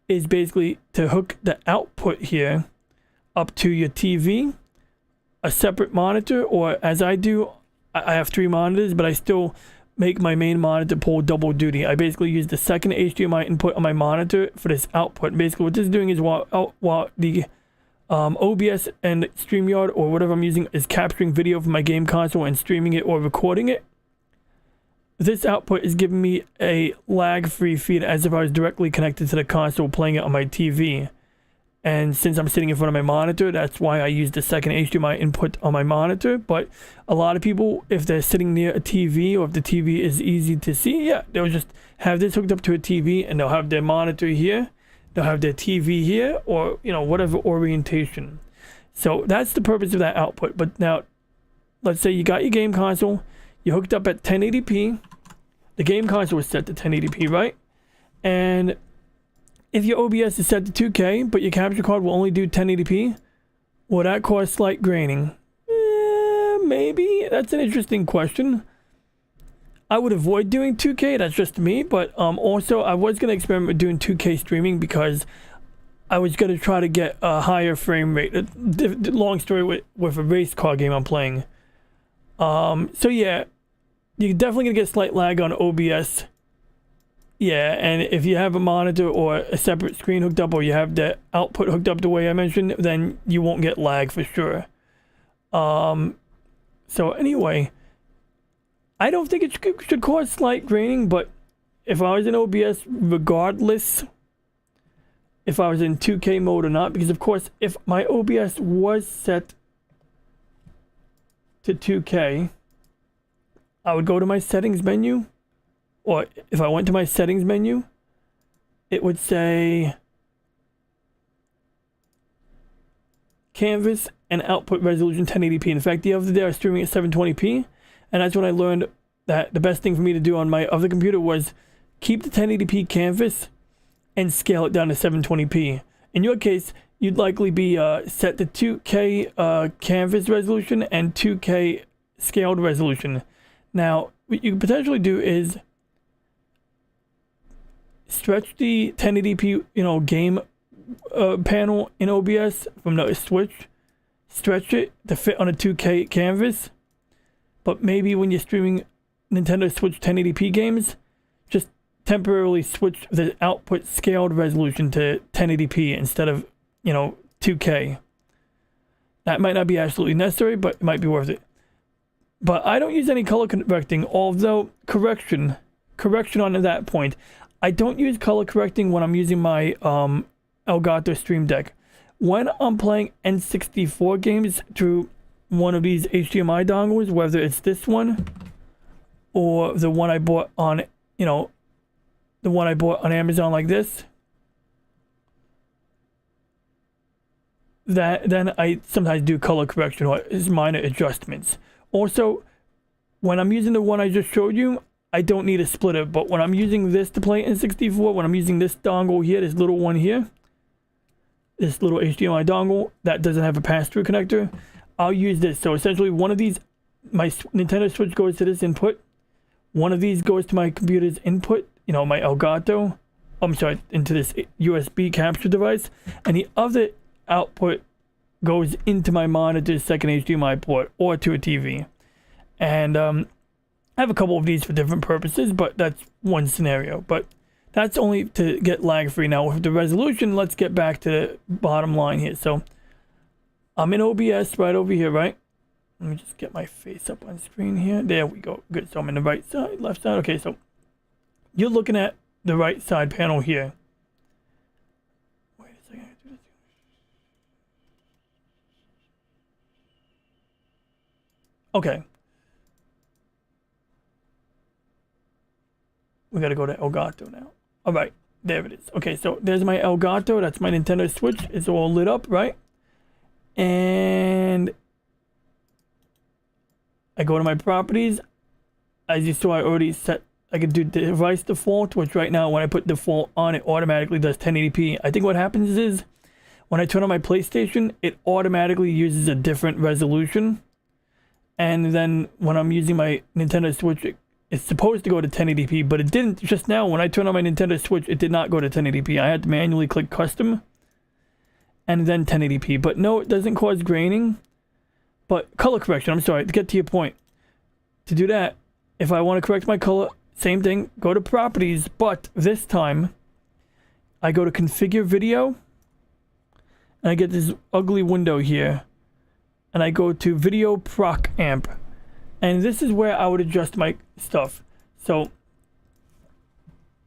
is basically to hook the output here up to your TV, a separate monitor, or as I do, I have 3 monitors, but I still make my main monitor pull double duty. I basically use the second HDMI input on my monitor for this output. Basically what this is doing is while the OBS and StreamYard or whatever I'm using is capturing video from my game console and streaming it or recording it, this output is giving me a lag-free feed as if I was directly connected to the console playing it on my TV. And since I'm sitting in front of my monitor, that's why I use the second HDMI input on my monitor. But a lot of people, if they're sitting near a TV or if the TV is easy to see, yeah, they'll just have this hooked up to a TV and they'll have their monitor here. They'll have their TV here, or, you know, whatever orientation. So that's the purpose of that output. But now, let's say you got your game console, you hooked up at 1080p. The game console is set to 1080p, right? And if your OBS is set to 2K, but your capture card will only do 1080p, will that cause slight graining? Maybe. That's an interesting question. I would avoid doing 2K, that's just me, but also I was going to experiment with doing 2K streaming because I was going to try to get a higher frame rate. Long story with a race car game I'm playing. So yeah, you're definitely going to get slight lag on OBS. Yeah, and if you have a monitor or a separate screen hooked up, or you have the output hooked up the way I mentioned, then you won't get lag for sure. So anyway, I don't think it should cause slight graining, but if I was in OBS, regardless if I was in 2K mode or not, because of course, if my OBS was set to 2K, I would go to my settings menu, or if I went to my settings menu, it would say canvas and output resolution 1080p. In fact, the other day I was streaming at 720p, and that's when I learned that the best thing for me to do on my other computer was keep the 1080p canvas and scale it down to 720p. In your case, you'd likely be set to 2K canvas resolution and 2K scaled resolution. Now, what you can potentially do is stretch the 1080p, game panel in OBS from the switch. Stretch it to fit on a 2K canvas. But maybe when you're streaming Nintendo Switch 1080p games, just temporarily switch the output scaled resolution to 1080p instead of, 2K. That might not be absolutely necessary, but it might be worth it. But I don't use any color correcting, although correction on that point. I don't use color correcting when I'm using my Elgato Stream Deck. When I'm playing N64 games through one of these HDMI dongles, whether it's this one or the one I bought on, the one I bought on Amazon like this, then I sometimes do color correction or minor adjustments. Also, when I'm using the one I just showed you, I don't need a splitter, but when I'm using this to play N64, when I'm using this dongle here, this little one here, this little HDMI dongle that doesn't have a pass-through connector, I'll use this. So essentially one of these, my Nintendo Switch goes to this input. One of these goes to my computer's input, you know, my Elgato. I'm sorry, into this USB capture device. And the other output goes into my monitor's second HDMI port or to a TV. And I have a couple of these for different purposes, but that's one scenario. But that's only to get lag free. Now with the resolution, let's get back to the bottom line here. So I'm in OBS right over here, right? Let me just get my face up on screen here. There we go. Good. So I'm in the right side, left side. Okay, so you're looking at the right side panel here. Wait a second. Okay. We gotta go to Elgato now. All right, there it is. Okay, so there's my Elgato. That's my Nintendo Switch. It's all lit up, right? And I go to my properties. As you saw, I already set, I could do device default, which right now when I put default on, it automatically does 1080p. I think what happens is when I turn on my PlayStation, it automatically uses a different resolution. And then when I'm using my Nintendo Switch, it's supposed to go to 1080p, but it didn't. Just now, when I turned on my Nintendo Switch, it did not go to 1080p. I had to manually click custom and then 1080p. But no, it doesn't cause graining. But color correction, I'm sorry, to get to your point. To do that, if I want to correct my color, same thing, go to properties, but this time I go to configure video and I get this ugly window here and I go to video proc amp. And this is where I would adjust my stuff. So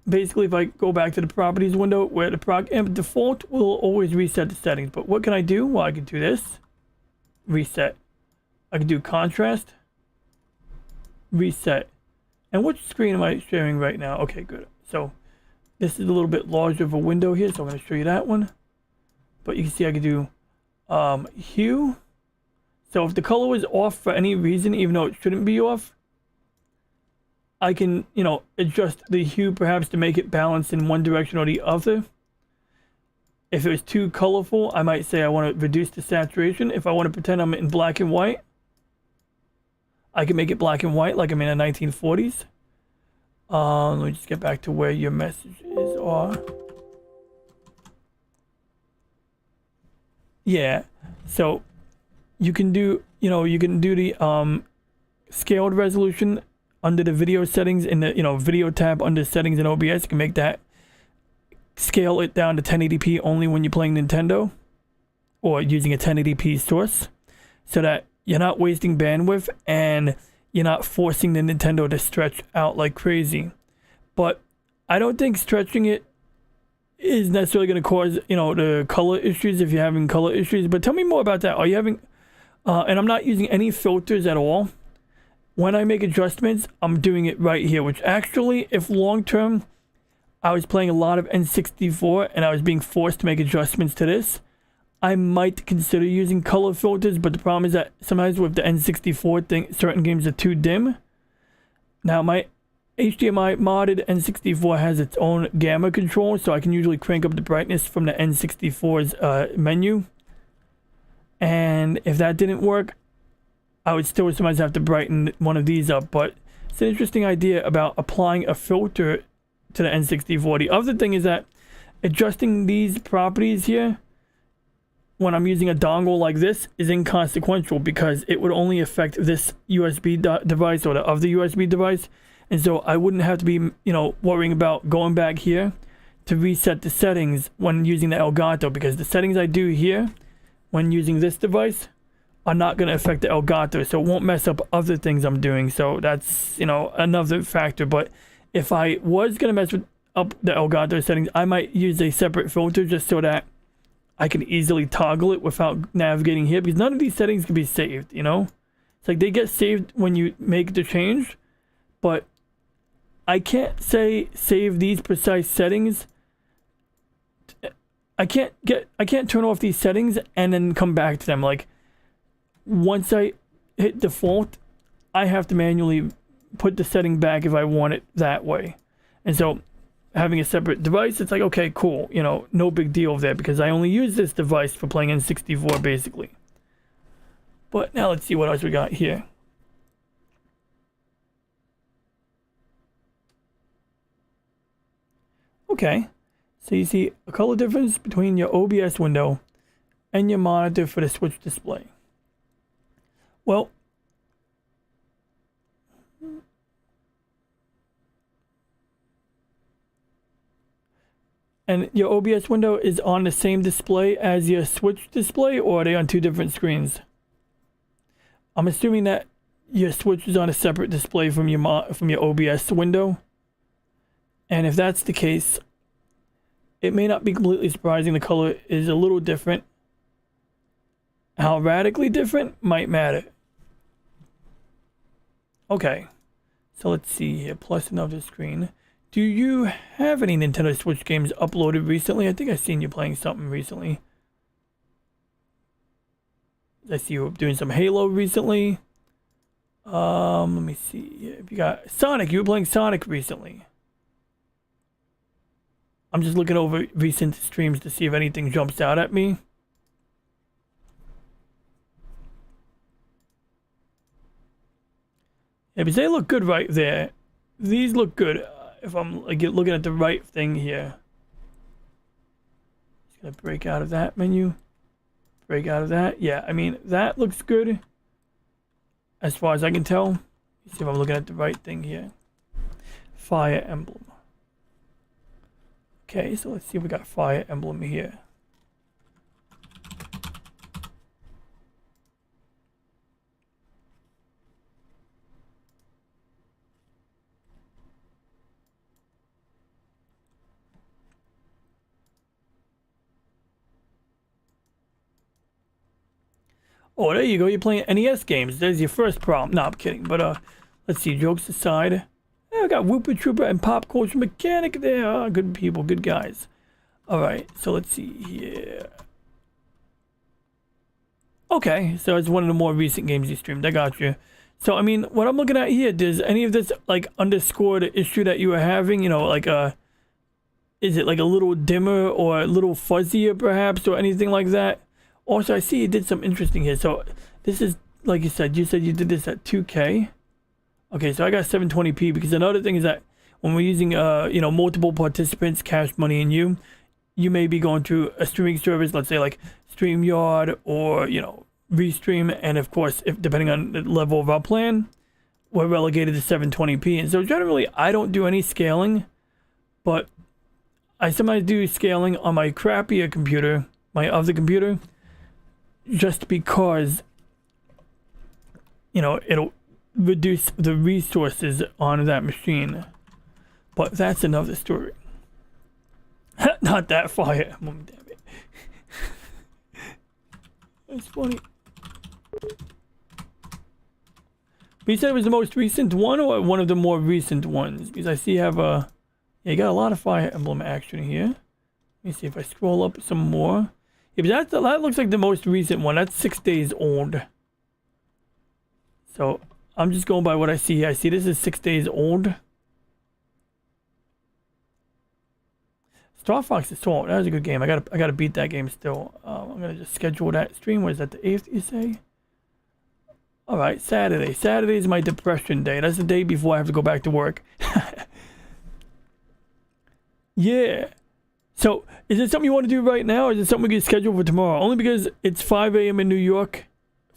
basically if I go back to the properties window where the proc amp default will always reset the settings. But what can I do? Well, I can do this, reset. I can do contrast, reset. And which screen am I sharing right now? Okay, good. So this is a little bit larger of a window here, so I'm going to show you that one. But you can see I can do hue. So if the color was off for any reason, even though it shouldn't be off, I can, you know, adjust the hue perhaps to make it balance in one direction or the other. If it was too colorful, I might say I want to reduce the saturation. If I want to pretend I'm in black and white, I can make it black and white like I'm in the 1940s. Let me just get back to where your messages are. Yeah, so you can do, you know, you can do the scaled resolution under the video settings in the, you know, video tab under settings in OBS. You can make that, scale it down to 1080p only when you're playing Nintendo or using a 1080p source so that you're not wasting bandwidth and you're not forcing the Nintendo to stretch out like crazy. But I don't think stretching it is necessarily going to cause, you know, the color issues if you're having color issues. But tell me more about that. Are you having, and I'm not using any filters at all. When I make adjustments, I'm doing it right here, which actually, if long term, I was playing a lot of N64 and I was being forced to make adjustments to this, I might consider using color filters, but the problem is that sometimes with the N64 thing, certain games are too dim. Now my HDMI modded N64 has its own gamma control, so I can usually crank up the brightness from the N64's menu. And if that didn't work, I would still sometimes have to brighten one of these up. But it's an interesting idea about applying a filter to the N64. The other thing is that adjusting these properties here when I'm using a dongle like this is inconsequential because it would only affect this USB device or the other USB device. And so I wouldn't have to be, you know, worrying about going back here to reset the settings when using the Elgato, because the settings I do here when using this device are not going to affect the Elgato, so it won't mess up other things I'm doing. So that's, you know, another factor. But if I was going to mess up the Elgato settings, I might use a separate filter just so that I can easily toggle it without navigating here, because none of these settings can be saved, you know? It's like they get saved when you make the change, but I can't say save these precise settings. I can't turn off these settings and then come back to them. Like once I hit default, I have to manually put the setting back if I want it that way. And so having a separate device, it's like, okay, cool, you know, no big deal there, because I only use this device for playing N64 basically. But now let's see what else we got here. Okay, so you see a color difference between your OBS window and your monitor for the Switch display. Well, and your OBS window is on the same display as your Switch display, or are they on two different screens? I'm assuming that your Switch is on a separate display from your OBS window. And if that's the case, it may not be completely surprising the color is a little different. How radically different might matter. Okay, so let's see here. Plus another screen. Do you have any Nintendo Switch games uploaded recently? I think I've seen you playing something recently. I see you doing some Halo recently. Let me see. If you got Sonic, you were playing Sonic recently. I'm just looking over recent streams to see if anything jumps out at me. Yeah, because they look good right there. These look good. If I'm like looking at the right thing here. Just gonna break out of that menu. Break out of that. Yeah, I mean, that looks good. As far as I can tell. Let's see if I'm looking at the right thing here. Fire Emblem. Okay, so let's see if we got Fire Emblem here. Oh, there you go. You're playing NES games. There's your first problem. No, I'm kidding. But let's see. Jokes aside. I got Whooper Trooper and Pop Culture Mechanic there. Good people, good guys. Alright, so let's see here. Okay, so it's one of the more recent games you streamed. I got you. So, I mean, what I'm looking at here, does any of this, like, underscore the issue that you were having? You know, like, is it, like, a little dimmer or a little fuzzier, perhaps, or anything like that? Also, I see you did some interesting here. So, this is, like you said you did this at 2K. Okay, so I got 720p because another thing is that when we're using, you know, multiple participants, Cash Money, and you may be going through a streaming service, let's say like StreamYard or, you know, Restream, and of course, if depending on the level of our plan, we're relegated to 720p. And so generally, I don't do any scaling, but I sometimes do scaling on my crappier computer, my other computer, just because, you know, it'll reduce the resources on that machine. But that's another story. Not that Fire Emblem, damn it. That's funny. But you said it was the most recent one or one of the more recent ones? Because I see you have a... Yeah, you got a lot of Fire Emblem action here. Let me see if I scroll up some more. Yeah, but that looks like the most recent one. That's 6 days old. So... I'm just going by what I see here. I see this is 6 days old. Star Fox Assault. That was a good game. I gotta beat that game still. I'm gonna just schedule that stream. What is that, the 8th, you say? Alright, Saturday. Saturday is my depression day. That's the day before I have to go back to work. Yeah. So, is it something you want to do right now, or is it something we can schedule for tomorrow? Only because it's 5 a.m. in New York.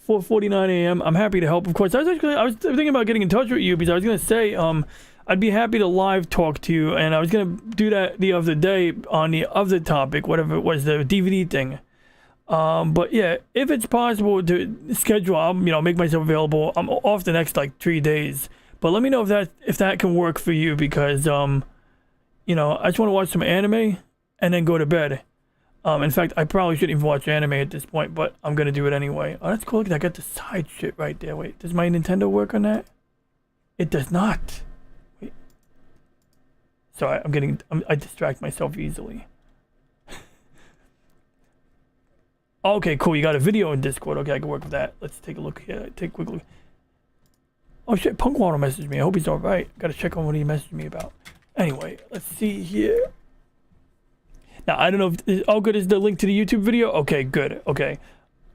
4:49 a.m. I'm happy to help, of course. I was thinking about getting in touch with you because I was gonna say I'd be happy to live talk to you, and I was gonna do that the other day on the other topic, whatever it was, the DVD thing. But yeah, if it's possible to schedule, I'll, you know, make myself available. I'm off the next like 3 days, but let me know if that can work for you, because you know, I just want to watch some anime and then go to bed. In fact, I probably shouldn't even watch anime at this point, but I'm gonna do it anyway. Oh, that's cool. Look, I got the side shit right there. Wait, does my Nintendo work on that? It does not. Wait. Sorry, I distract myself easily. Okay, cool. You got a video in Discord. Okay, I can work with that. Let's take a look here. Take a quick look. Oh shit, Punkwater messaged me. I hope he's alright. Gotta check on what he messaged me about. Anyway, let's see here. Now, I don't know if... Oh, good. Is the link to the YouTube video? Okay, good. Okay.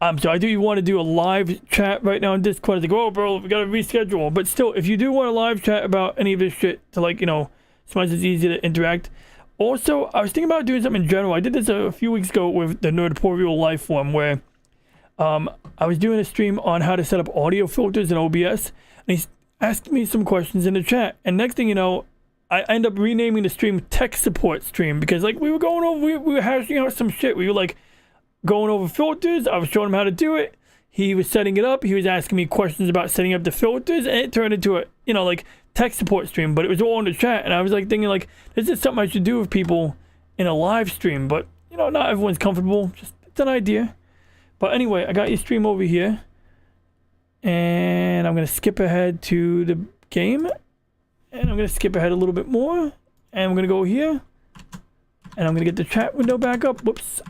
So I do want to do a live chat right now on Discord. It's like, oh, bro, we gotta reschedule. But still, if you do want a live chat about any of this shit, to like, you know, sometimes it's easy to interact. Also, I was thinking about doing something in general. I did this a few weeks ago with the Nerdporial Lifeform, where I was doing a stream on how to set up audio filters in OBS, and he's asked me some questions in the chat. And next thing you know, I end up renaming the stream Tech Support Stream, because like we were going over, we were hashing out some shit. We were like going over filters. I was showing him how to do it. He was setting it up. He was asking me questions about setting up the filters, and it turned into a, you know, like tech support stream, but it was all in the chat. And I was like thinking like, this is something I should do with people in a live stream, but you know, not everyone's comfortable. Just, it's an idea. But anyway, I got your stream over here, and I'm going to skip ahead to the game, and I'm going to skip ahead a little bit more, and I'm going to go here, and I'm going to get the chat window back up. Whoops.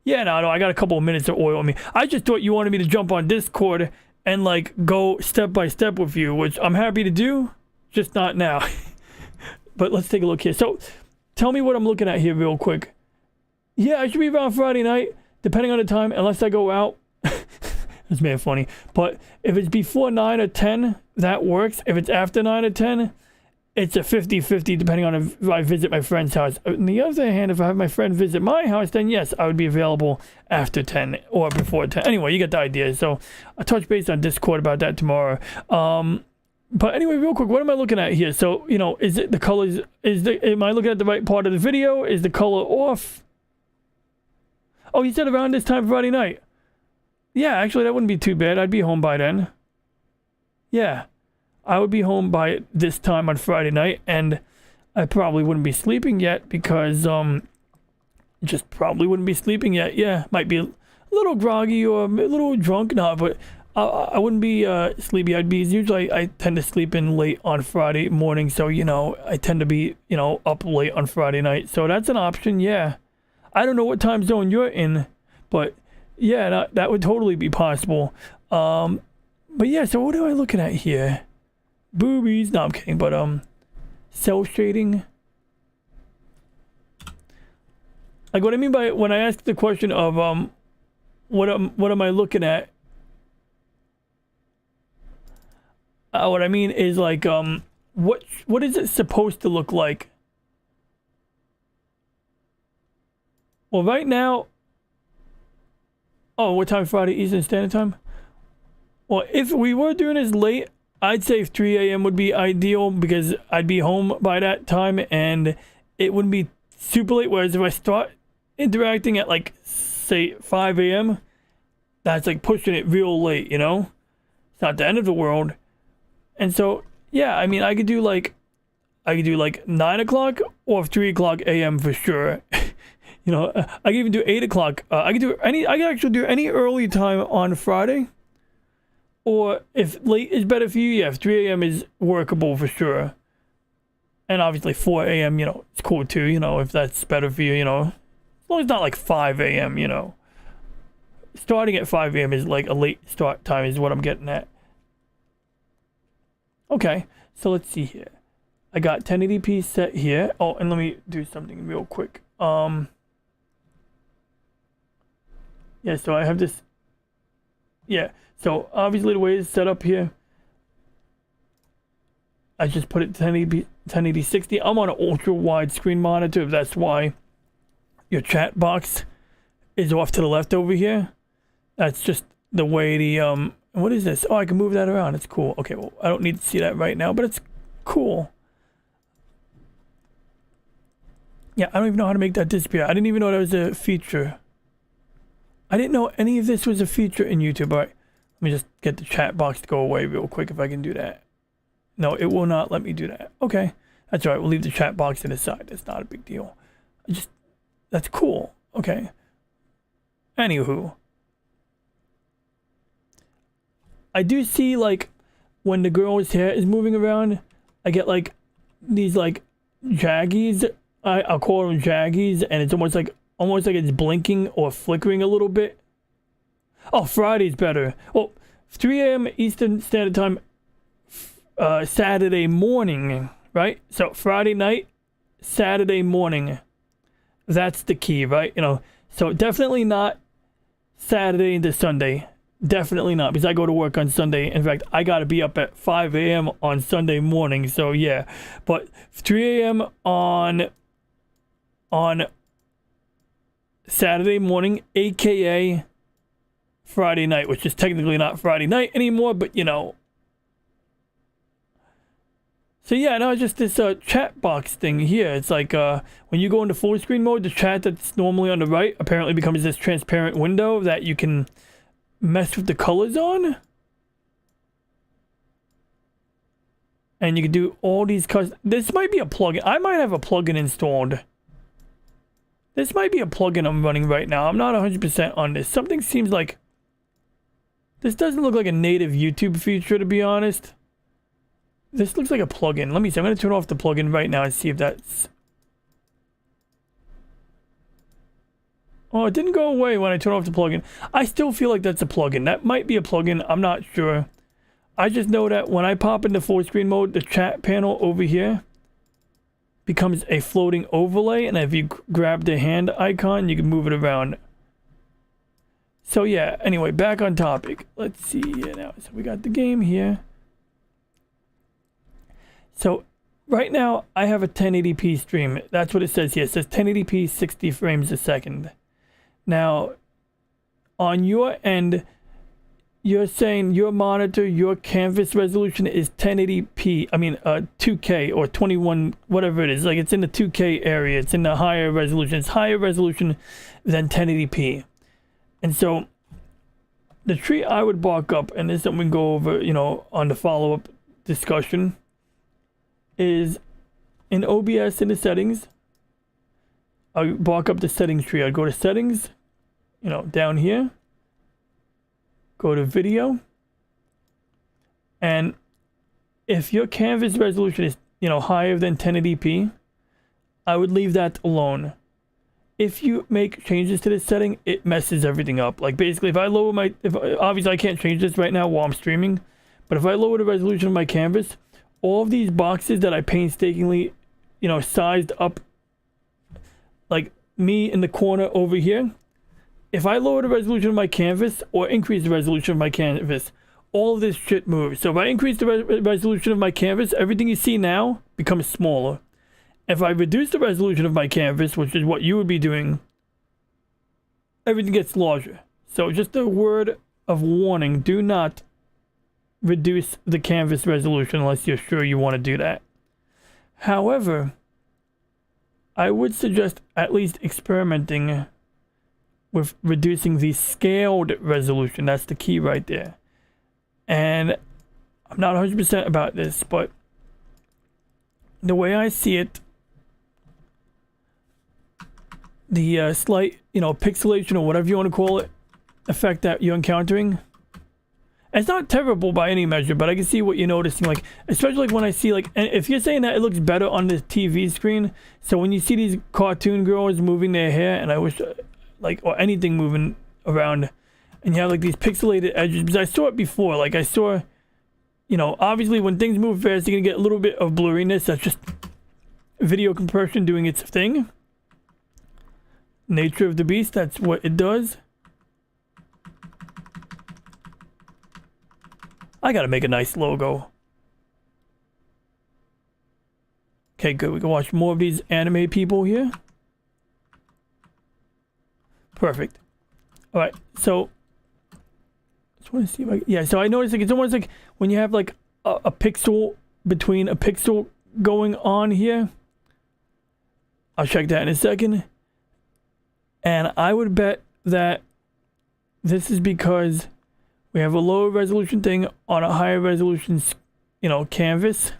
Yeah, no, I got a couple of minutes of oil on me. I just thought you wanted me to jump on Discord and like go step by step with you, which I'm happy to do, just not now. But let's take a look here. So tell me what I'm looking at here real quick. Yeah, I should be around Friday night, depending on the time, unless I go out. It's made funny. But if it's before 9 or 10, that works. If it's after 9 or 10, it's a 50-50 depending on if I visit my friend's house. On the other hand, if I have my friend visit my house, then yes, I would be available after 10 or before 10. Anyway, you get the idea. So I'll touch base on Discord about that tomorrow. But anyway, real quick, what am I looking at here? So, you know, is it the colors? Am I looking at the right part of the video? Is the color off? Oh, you said around this time Friday night. Yeah, actually, that wouldn't be too bad. I'd be home by then. Yeah. I would be home by this time on Friday night, and I probably wouldn't be sleeping yet because, just probably wouldn't be sleeping yet. Yeah, might be a little groggy or a little drunk. No, but I wouldn't be sleepy. Usually I tend to sleep in late on Friday morning, so, you know, I tend to be, you know, up late on Friday night. So that's an option, yeah. I don't know what time zone you're in, but yeah, that would totally be possible. But yeah, so what am I looking at here? Boobies. No, I'm kidding. But cell shading. Like what I mean by when I ask the question of what am I looking at? What I mean is like what is it supposed to look like? Well, right now. Oh, what time Friday Eastern Standard Time? Well, if we were doing this late, I'd say 3 a.m. would be ideal because I'd be home by that time and it wouldn't be super late. Whereas if I start interacting at like, say, 5 a.m., that's like pushing it real late, you know? It's not the end of the world. And so, yeah, I mean, I could do like 9 o'clock or 3 o'clock a.m. for sure. You know, I could even do 8 o'clock. I could actually do any early time on Friday. Or if late is better for you, yeah, 3 a.m. is workable for sure. And obviously 4 a.m., you know, it's cool too, you know, if that's better for you, you know. As long as it's not like 5 a.m., you know. Starting at 5 a.m. is like a late start time is what I'm getting at. Okay, so let's see here. I got 1080p set here. Oh, and let me do something real quick. Yeah, so I have this. Yeah, so obviously the way it's set up here, I just put it 1080 60. I'm on an ultra wide screen monitor. If that's why your chat box is off to the left over here. That's just the way the what is this? Oh, I can move that around. It's cool. Okay, well, I don't need to see that right now, but it's cool. Yeah, I don't even know how to make that disappear. I didn't even know that was a feature. I didn't know any of this was a feature in YouTube. All right, let me just get the chat box to go away real quick if I can do that. No, it will not let me do that. Okay, that's all right. We'll leave the chat box to the side. That's not a big deal. That's cool. Okay. Anywho. I do see, like, when the girl's hair is moving around, I get, like, these, like, jaggies. I'll call them jaggies, and it's almost like it's blinking or flickering a little bit. Oh, Friday's better. Well, 3 a.m. Eastern Standard Time, Saturday morning, right? So Friday night, Saturday morning. That's the key, right? You know, So definitely not Saturday into Sunday. Definitely not, because I go to work on Sunday. In fact, I got to be up at 5 a.m. on Sunday morning. So yeah, but 3 a.m. on Saturday morning, aka Friday night, which is technically not Friday night anymore, but you know. So yeah, no, just this chat box thing here. It's like when you go into full screen mode, the chat that's normally on the right apparently becomes this transparent window that you can mess with the colors on. And you can do all these this might be a plugin. I might have a plugin installed. This might be a plugin I'm running right now. I'm not 100% on this. Something seems like this doesn't look like a native YouTube feature, to be honest. This looks like a plugin. Let me see. I'm going to turn off the plugin right now and see if that's... Oh, it didn't go away when I turned off the plugin. I still feel like that's a plugin. That might be a plugin. I'm not sure. I just know that when I pop into full screen mode, the chat panel over here becomes a floating overlay. And if you grab the hand icon, you can move it around. So yeah, anyway, back on topic. Let's see here now. So we got the game here. So right now I have a 1080p stream. That's what it says here. It says 1080p 60 frames a second. Now on your end, you're saying your monitor, your canvas resolution is 1080p. I mean 2K or 21, whatever it is. Like it's in the 2K area. It's in the higher resolution. It's higher resolution than 1080p. And so the tree I would bark up, and this is something we can go over, you know, on the follow-up discussion, is in OBS in the settings. I'll bark up the settings tree. I'll go to settings, you know, down here. Go to video. And if your canvas resolution is, you know, higher than 1080p, I would leave that alone. If you make changes to this setting, it messes everything up. Like basically, if I lower my, obviously I can't change this right now while I'm streaming, but if I lower the resolution of my canvas, all of these boxes that I painstakingly, you know, sized up, like me in the corner over here, if I lower the resolution of my canvas or increase the resolution of my canvas, all of this shit moves. So if I increase the resolution of my canvas, everything you see now becomes smaller. If I reduce the resolution of my canvas, which is what you would be doing, everything gets larger. So just a word of warning, do not reduce the canvas resolution unless you're sure you want to do that. However, I would suggest at least experimenting with reducing the scaled resolution. That's the key right there. And I'm not 100% about this, but the way I see it, the slight, you know, pixelation or whatever you want to call it, effect that you're encountering, it's not terrible by any measure, but I can see what you're noticing. Like, especially like when I see, like, and if you're saying that it looks better on the TV screen, so when you see these cartoon girls moving their hair, and I wish, like, or anything moving around, and you have like these pixelated edges, because I saw it before. Like I saw, you know, obviously when things move fast, you're gonna get a little bit of blurriness. That's just video compression doing its thing. Nature of the beast, that's what it does. I gotta make a nice logo. Okay, good. We can watch more of these anime people here. Perfect. All right, so just want to see if I, yeah. So I noticed like it's almost like when you have like a pixel between a pixel going on here. I'll check that in a second. And I would bet that this is because we have a lower resolution thing on a higher resolution, you know, canvas.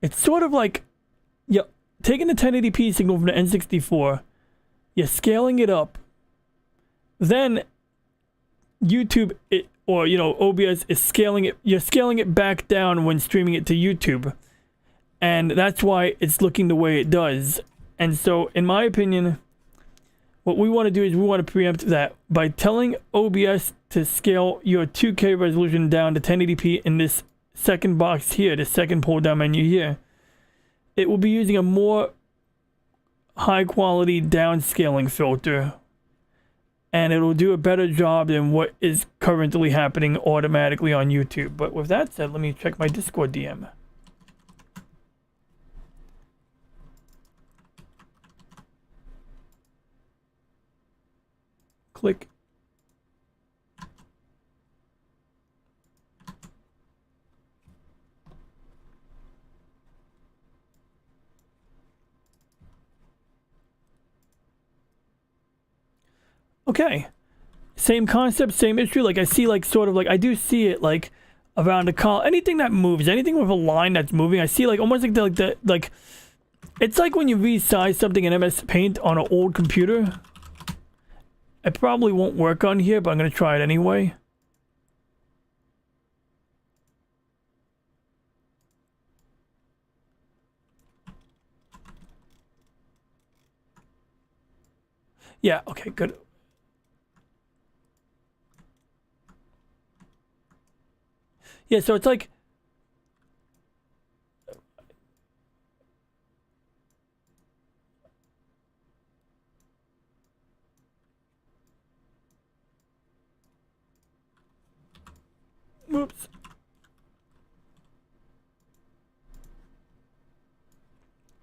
It's sort of like, yeah, taking the 1080p signal from the N64, you're scaling it up. Then YouTube, or, you know, OBS is scaling it. You're scaling it back down when streaming it to YouTube. And that's why it's looking the way it does. And so, in my opinion, what we want to do is we want to preempt that by telling OBS to scale your 2K resolution down to 1080p in this second box here, the second pull down menu here. It will be using a more high quality downscaling filter, and it'll do a better job than what is currently happening automatically on YouTube. But with that said, let me check my Discord DM. Click. Okay. Same concept, same issue. Like I see like sort of like I do see it like around a car. Anything that moves, anything with a line that's moving, I see like almost like like it's like when you resize something in MS Paint on an old computer. It probably won't work on here, but I'm gonna try it anyway. Yeah, okay, good. Yeah, so it's like whoops.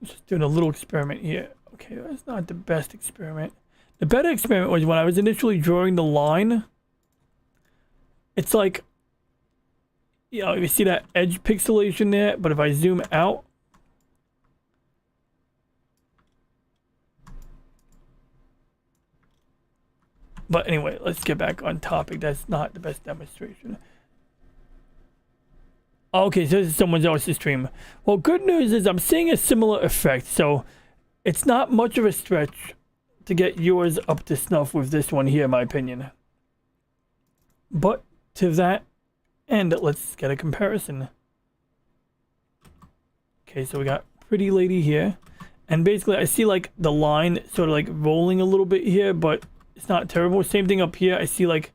Just doing a little experiment here. Okay, that's not the best experiment. The better experiment was when I was initially drawing the line. It's like, you know, you see that edge pixelation there, but if I zoom out, but anyway, let's get back on topic. That's not the best demonstration. Okay, so this is someone else's stream. Well, good news is I'm seeing a similar effect, so it's not much of a stretch to get yours up to snuff with this one here, in my opinion. But to that end, let's get a comparison. Okay, so we got Pretty Lady here. And basically, I see like the line sort of like rolling a little bit here, but it's not terrible. Same thing up here. I see like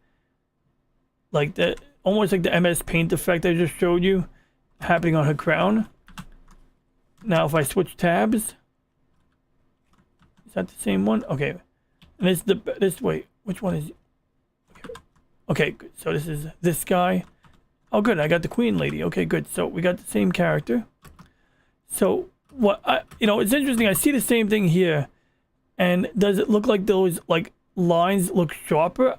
the almost like the MS Paint effect I just showed you happening on her crown. Now, if I switch tabs, is that the same one? Okay, and it's this. Wait, which one is? Okay, good. So this is this guy. Oh, good. I got the Queen Lady. Okay, good. So we got the same character. So what it's interesting. I see the same thing here, and does it look like those like lines look sharper?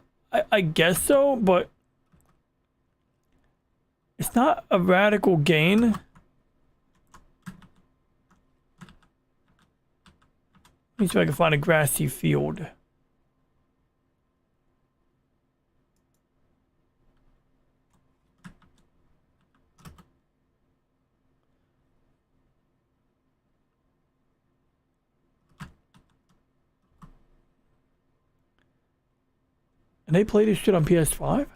I guess so, but it's not a radical gain. Let me see if I can find a grassy field. And they play this shit on PS5?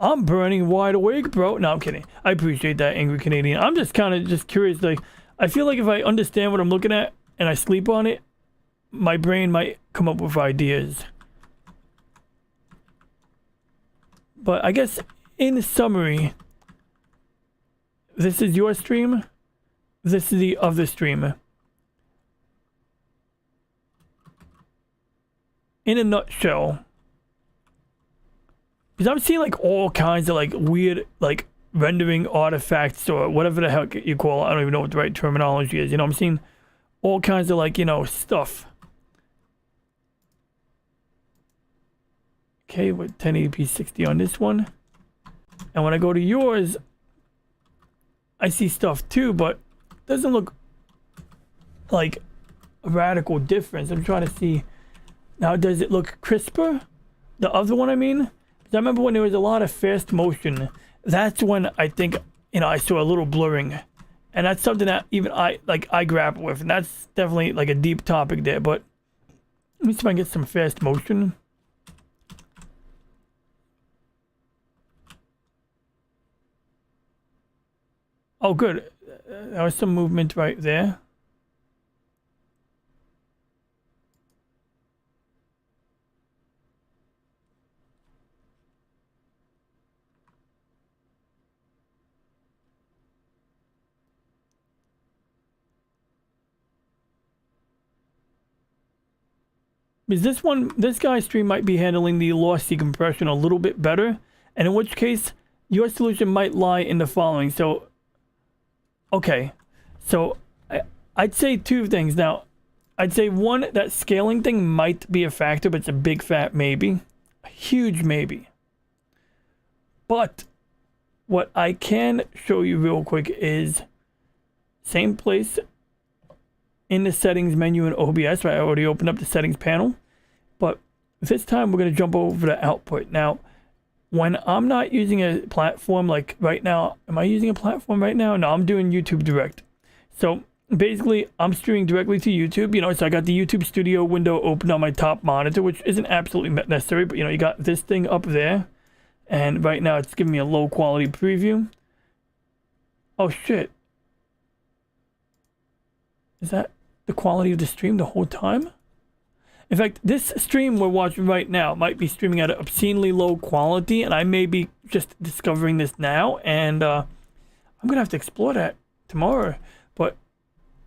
I'm burning wide awake, bro. No, I'm kidding. I appreciate that, Angry Canadian. I'm just kind of just curious. Like, I feel like if I understand what I'm looking at and I sleep on it, my brain might come up with ideas. But I guess in summary, this is your stream. This is the other stream. In a nutshell, because I'm seeing like all kinds of like weird like rendering artifacts or whatever the heck you call it. I don't even know what the right terminology is. You know, I'm seeing all kinds of like, stuff. Okay, with 1080p 60 on this one. And when I go to yours, I see stuff too, but it doesn't look like a radical difference. I'm trying to see. Now, does it look crisper? The other one, I mean? Because I remember when there was a lot of fast motion. That's when I think, I saw a little blurring. And that's something that even I grapple with. And that's definitely like a deep topic there. But let me see if I can get some fast motion. Oh, good. There was some movement right there. Because this guy's stream might be handling the loss decompression a little bit better, and in which case, your solution might lie in the following. So, okay, so I'd say two things. Now, I'd say one, that scaling thing might be a factor, but it's a big fat maybe. A huge maybe. But what I can show you real quick is same place in the settings menu in OBS, right? I already opened up the settings panel. But this time we're going to jump over to output. Now, when I'm not using a platform like right now, am I using a platform right now? No, I'm doing YouTube Direct. So basically, I'm streaming directly to YouTube. You know, so I got the YouTube Studio window open on my top monitor, which isn't absolutely necessary, but you know, you got this thing up there. And right now it's giving me a low quality preview. Oh shit. Is that the quality of the stream the whole time? In fact, this stream we're watching right now might be streaming at an obscenely low quality, and I may be just discovering this now, and I'm gonna have to explore that tomorrow. But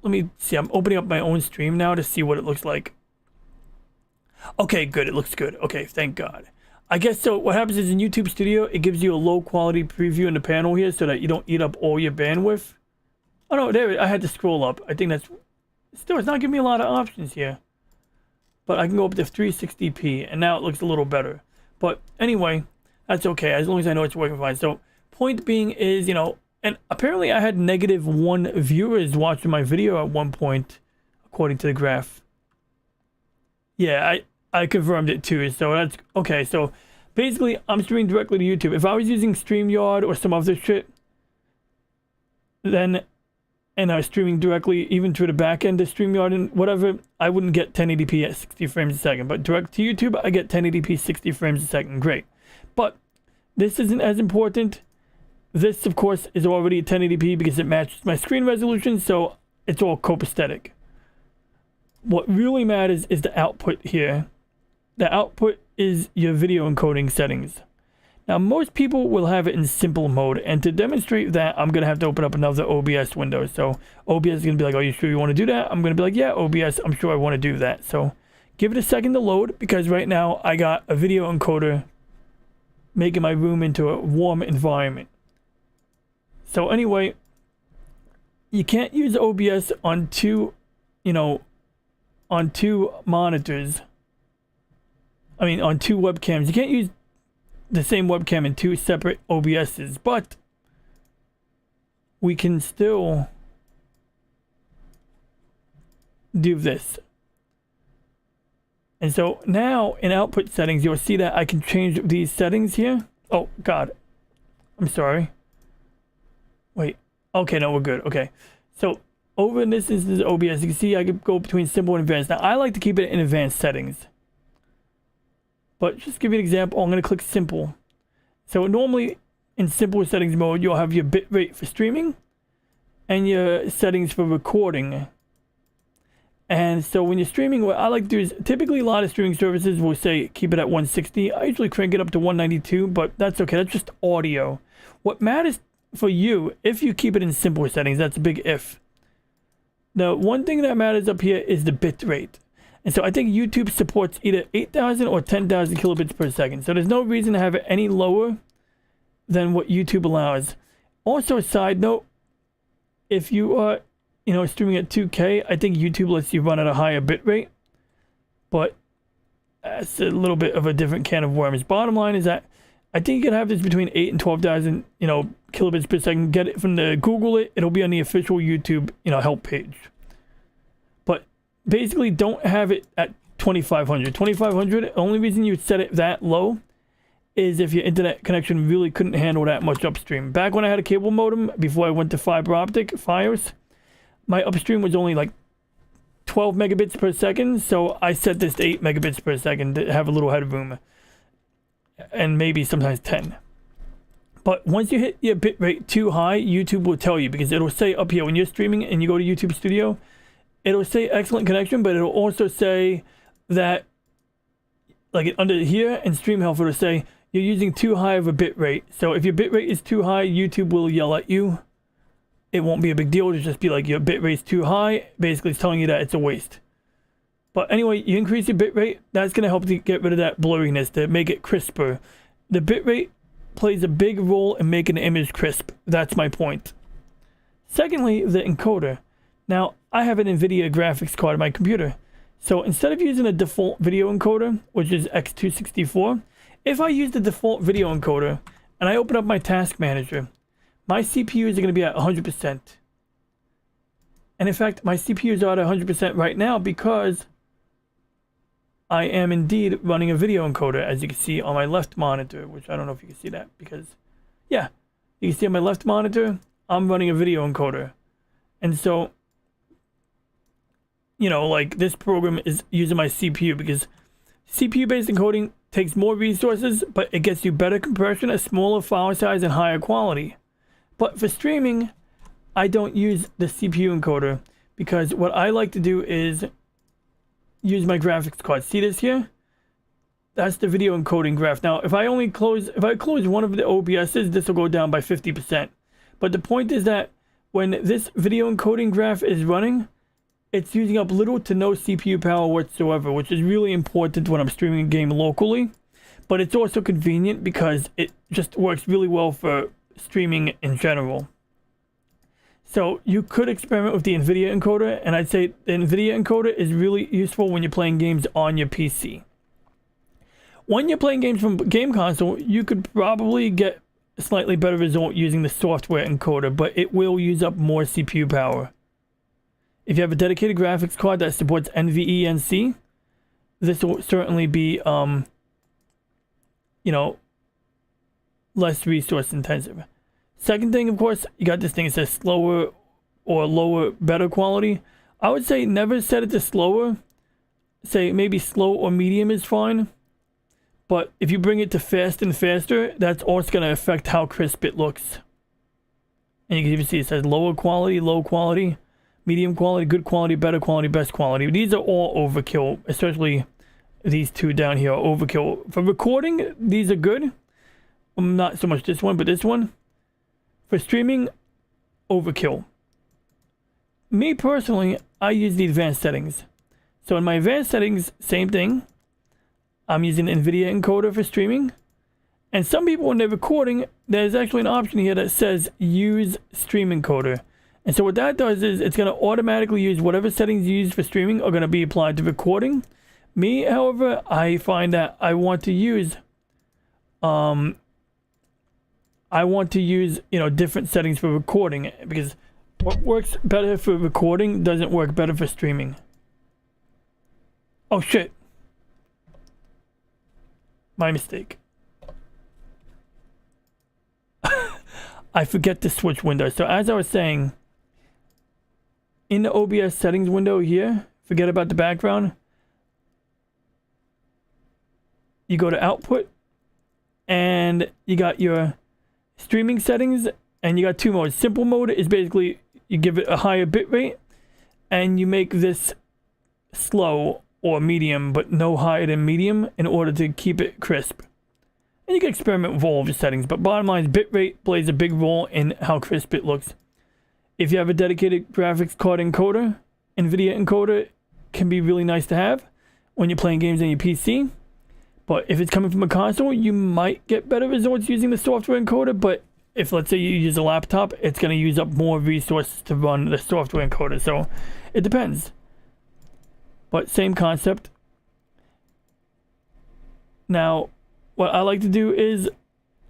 let me see, I'm opening up my own stream now to see what it looks like. Okay, good, it looks good. Okay, thank God. I guess so. What happens is in YouTube Studio, it gives you a low quality preview in the panel here so that you don't eat up all your bandwidth. Oh no, there, I had to scroll up. I think that's, still, it's not giving me a lot of options here. But I can go up to 360p, and now it looks a little better. But anyway, that's okay, as long as I know it's working fine. So, point being is, you know, and apparently I had -1 viewers watching my video at one point, according to the graph. Yeah, I confirmed it too, so that's okay. So, basically, I'm streaming directly to YouTube. If I was using StreamYard or some other shit, then... and I was streaming directly even to the back end of StreamYard and whatever, I wouldn't get 1080p at 60 frames a second. But direct to YouTube, I get 1080p 60 frames a second. Great. But this isn't as important. This, of course, is already 1080p because it matches my screen resolution, so it's all copacetic. What really matters is the output here. The output is your video encoding settings. Now, most people will have it in simple mode, and to demonstrate that, I'm going to have to open up another OBS window. So, OBS is going to be like, are you sure you want to do that? I'm going to be like, yeah, OBS, I'm sure I want to do that. So, give it a second to load, because right now, I got a video encoder making my room into a warm environment. So, anyway, you can't use OBS on two monitors. I mean, on two webcams. You can't use the same webcam in two separate OBSs, but we can still do this. And so now in output settings, you'll see that I can change these settings here. Oh God, I'm sorry. Wait, okay, no, we're good. Okay, so over in this is OBS. You can see I could go between simple and advanced. Now I like to keep it in advanced settings. But just to give you an example, I'm going to click simple. So normally in simple settings mode, you'll have your bitrate for streaming and your settings for recording. And so when you're streaming, what I like to do is typically a lot of streaming services will say keep it at 160. I usually crank it up to 192, but that's okay. That's just audio. What matters for you, if you keep it in simple settings, that's a big if. The one thing that matters up here is the bitrate. And so I think YouTube supports either 8,000 or 10,000 kilobits per second. So there's no reason to have it any lower than what YouTube allows. Also, a side note, if you are, streaming at 2K, I think YouTube lets you run at a higher bitrate. But that's a little bit of a different can of worms. Bottom line is that I think you can have this between 8 and 12,000, kilobits per second. Get it from the Google it. It'll be on the official YouTube, help page. Basically, don't have it at 2500. 2500, the only reason you would set it that low is if your internet connection really couldn't handle that much upstream. Back when I had a cable modem, before I went to fiber optic, Fios, my upstream was only like 12 megabits per second, so I set this to 8 megabits per second to have a little headroom, and maybe sometimes 10. But once you hit your bitrate too high, YouTube will tell you, because it'll say up here, when you're streaming and you go to YouTube Studio, it'll say excellent connection, but it'll also say that, like under here in Stream Health, it'll say you're using too high of a bit rate. So if your bit rate is too high, YouTube will yell at you. It won't be a big deal. It'll just be like your bit rate's too high. Basically, it's telling you that it's a waste. But anyway, you increase your bitrate, that's going to help to get rid of that blurriness, to make it crisper. The bitrate plays a big role in making the image crisp. That's my point. Secondly, the encoder. Now, I have an NVIDIA graphics card in my computer. So instead of using a default video encoder, which is X264, if I use the default video encoder and I open up my task manager, my CPUs are going to be at 100%. And in fact, my CPUs are at 100% right now because I am indeed running a video encoder, as you can see on my left monitor, which I don't know if you can see that because, yeah, you can see on my left monitor, I'm running a video encoder. And so, you know, like this program is using my CPU because CPU-based encoding takes more resources, but it gets you better compression, a smaller file size, and higher quality. But for streaming, I don't use the CPU encoder because what I like to do is use my graphics card. See this here? That's the video encoding graph. Now, if I close one of the OBSs, this will go down by 50%. But the point is that when this video encoding graph is running, it's using up little to no CPU power whatsoever, which is really important when I'm streaming a game locally. But it's also convenient because it just works really well for streaming in general. So you could experiment with the NVIDIA encoder, and I'd say the NVIDIA encoder is really useful when you're playing games on your PC. When you're playing games from game console, you could probably get a slightly better result using the software encoder, but it will use up more CPU power. If you have a dedicated graphics card that supports NVENC, this will certainly be, you know, less resource intensive. Second thing, of course, you got this thing that says slower or lower, better quality. I would say never set it to slower. Say maybe slow or medium is fine. But if you bring it to fast and faster, that's also going to affect how crisp it looks. And you can even see it says lower quality, low quality, medium quality, good quality, better quality, best quality. These are all overkill, especially these two down here are overkill. For recording, these are good. Not so much this one, but this one. For streaming, overkill. Me personally, I use the advanced settings. So in my advanced settings, same thing. I'm using the NVIDIA encoder for streaming. And some people, when they're recording, there's actually an option here that says use stream encoder. And so what that does is it's going to automatically use whatever settings you use for streaming are going to be applied to recording. Me, however, I find that I want to use you know, different settings for recording, because what works better for recording doesn't work better for streaming. Oh shit. My mistake. I forget to switch windows. So as I was saying, in the OBS settings window here, forget about the background. You go to output and you got your streaming settings, and you got two modes. Simple mode is basically you give it a higher bit rate and you make this slow or medium, but no higher than medium in order to keep it crisp. And you can experiment with all of your settings, but bottom line is bitrate plays a big role in how crisp it looks. If you have a dedicated graphics card encoder, NVIDIA encoder can be really nice to have when you're playing games on your PC. But if it's coming from a console, you might get better results using the software encoder. But if, let's say, you use a laptop, it's going to use up more resources to run the software encoder. So it depends. But same concept. Now, what I like to do is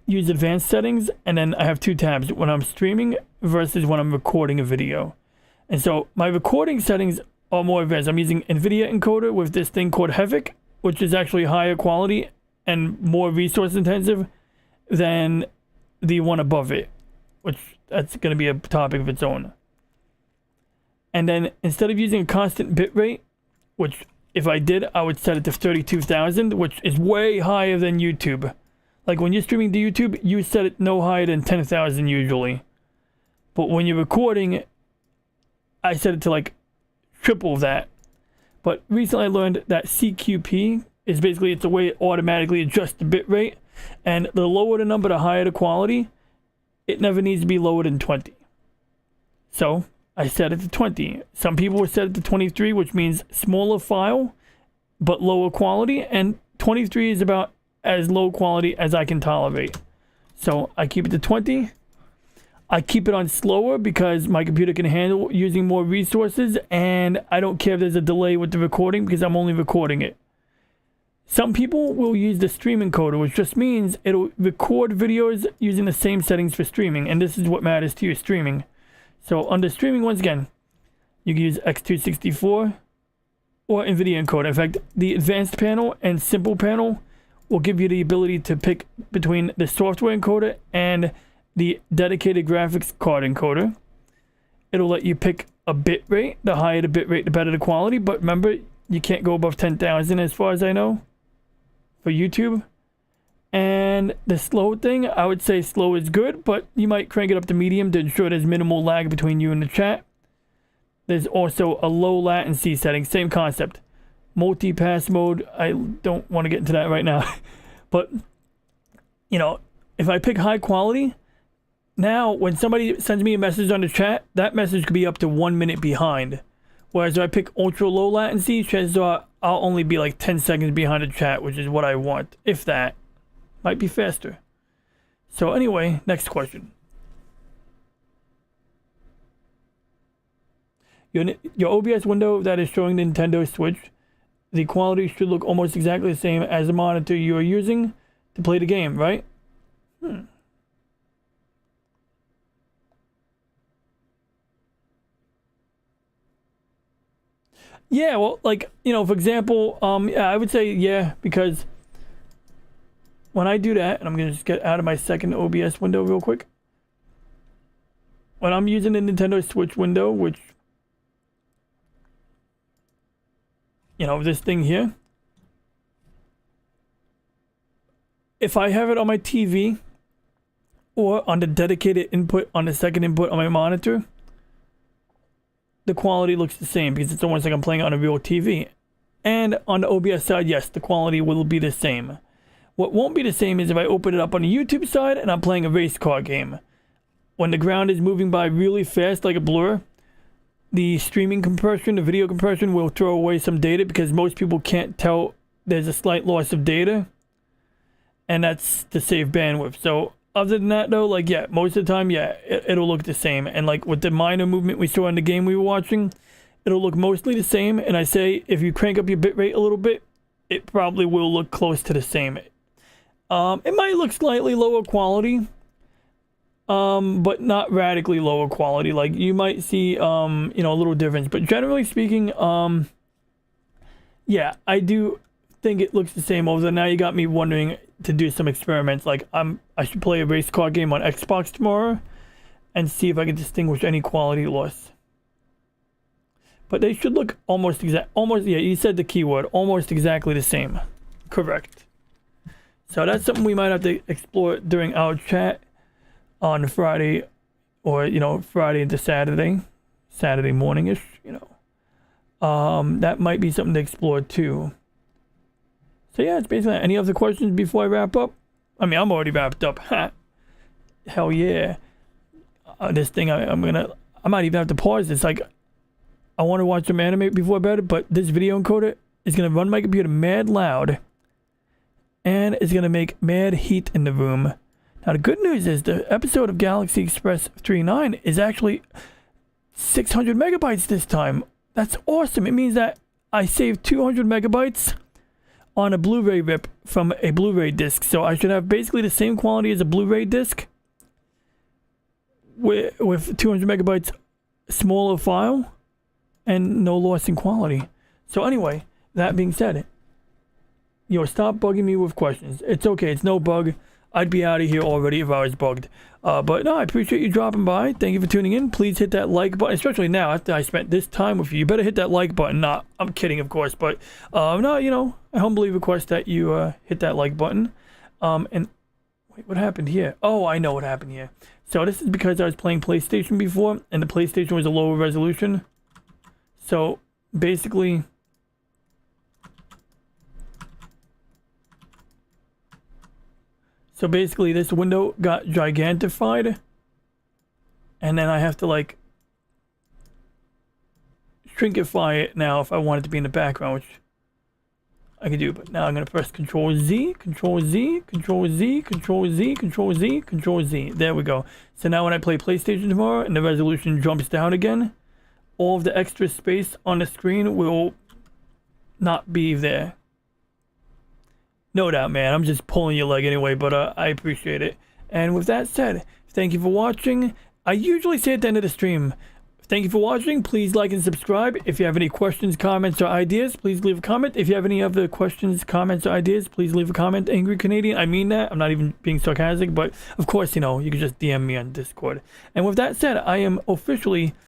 use advanced settings, and then I have two tabs when I'm streaming versus when I'm recording a video. And so my recording settings are more advanced. I'm using NVIDIA encoder with this thing called Havoc, which is actually higher quality and more resource intensive than the one above it, which that's going to be a topic of its own. And then instead of using a constant bit rate, which if I did, I would set it to 32,000, which is way higher than YouTube. Like when you're streaming to YouTube, you set it no higher than 10,000 usually. But when you're recording, I set it to like triple that. But recently I learned that CQP is basically, it's a way it automatically adjusts the bit rate. And the lower the number, the higher the quality. It never needs to be lower than 20. So I set it to 20. Some people will set it to 23, which means smaller file but lower quality, and 23 is about as low quality as I can tolerate. So I keep it to 20. I keep it on slower because my computer can handle using more resources, and I don't care if there's a delay with the recording because I'm only recording it. Some people will use the stream encoder, which just means it'll record videos using the same settings for streaming, and this is what matters to your streaming. So under streaming, once again, you can use X264 or NVIDIA encoder. In fact, the advanced panel and simple panel will give you the ability to pick between the software encoder and the dedicated graphics card encoder. It'll let you pick a bit rate. The higher the bit rate, the better the quality. But remember, you can't go above 10,000 as far as I know for YouTube. And the slow thing, I would say slow is good, but you might crank it up to medium to ensure there's minimal lag between you and the chat. There's also a low latency setting, same concept. Multi-pass mode, I don't want to get into that right now. But, you know, if I pick high quality, now when somebody sends me a message on the chat, that message could be up to 1 minute behind. Whereas if I pick ultra low latency, chances are I'll only be like 10 seconds behind the chat, which is what I want, if that. Might be faster. So anyway, next question. Your OBS window that is showing the Nintendo Switch, the quality should look almost exactly the same as the monitor you are using to play the game, right? Yeah, well, like, you know, for example, yeah, I would say yeah, because when I do that, and I'm going to just get out of my second OBS window real quick. When I'm using the Nintendo Switch window, which, you know, this thing here. If I have it on my TV or on the dedicated input on the second input on my monitor, the quality looks the same because it's almost like I'm playing on a real TV. And on the OBS side, yes, the quality will be the same. What won't be the same is if I open it up on the YouTube side and I'm playing a race car game. When the ground is moving by really fast like a blur, the streaming compression, the video compression will throw away some data because most people can't tell there's a slight loss of data. And that's to save bandwidth. So other than that though, like yeah, most of the time, yeah, it'll look the same. And like with the minor movement we saw in the game we were watching, it'll look mostly the same. And I say if you crank up your bitrate a little bit, it probably will look close to the same. It might look slightly lower quality, but not radically lower quality. Like you might see, you know, a little difference. But generally speaking, yeah, I do think it looks the same. Although now you got me wondering to do some experiments. Like I should play a race car game on Xbox tomorrow and see if I can distinguish any quality loss. But they should look almost yeah, you said the keyword, almost exactly the same. Correct. So that's something we might have to explore during our chat on Friday, or, you know, Friday into Saturday morning-ish, you know. That might be something to explore too. So yeah, it's basically that. Any other questions before I wrap up? I mean, I'm already wrapped up. Ha! Hell yeah. This thing, I might even have to pause this. Like, I want to watch some anime before bed, but this video encoder is going to run my computer mad loud. And it's going to make mad heat in the room. Now, the good news is the episode of Galaxy Express 39 is actually 600 megabytes this time. That's awesome. It means that I saved 200 megabytes on a Blu-ray rip from a Blu-ray disc. So I should have basically the same quality as a Blu-ray disc with 200 megabytes smaller file and no loss in quality. So anyway, that being said, yo, stop bugging me with questions. It's okay. It's no bug. I'd be out of here already if I was bugged. But no, I appreciate you dropping by. Thank you for tuning in. Please hit that like button, especially now after I spent this time with you. You better hit that like button. Nah, I'm kidding, of course. But no, you know, I humbly request that you hit that like button. And wait, what happened here? Oh, I know what happened here. So this is because I was playing PlayStation before, and the PlayStation was a lower resolution. So basically, this window got gigantified, and then I have to like shrinkify it now if I want it to be in the background, which I can do, but now I'm gonna press Control Z, Control Z, Control Z, Control Z, Control Z, Control Z. There we go. So now when I play PlayStation tomorrow and the resolution jumps down again, all of the extra space on the screen will not be there. No doubt, man. I'm just pulling your leg anyway, but I appreciate it. And with that said, thank you for watching. I usually say at the end of the stream, thank you for watching. Please like and subscribe. If you have any questions, comments, or ideas, please leave a comment. If you have any other questions, comments, or ideas, please leave a comment. Angry Canadian, I mean that. I'm not even being sarcastic, but of course, you know, you can just DM me on Discord. And with that said, I am officially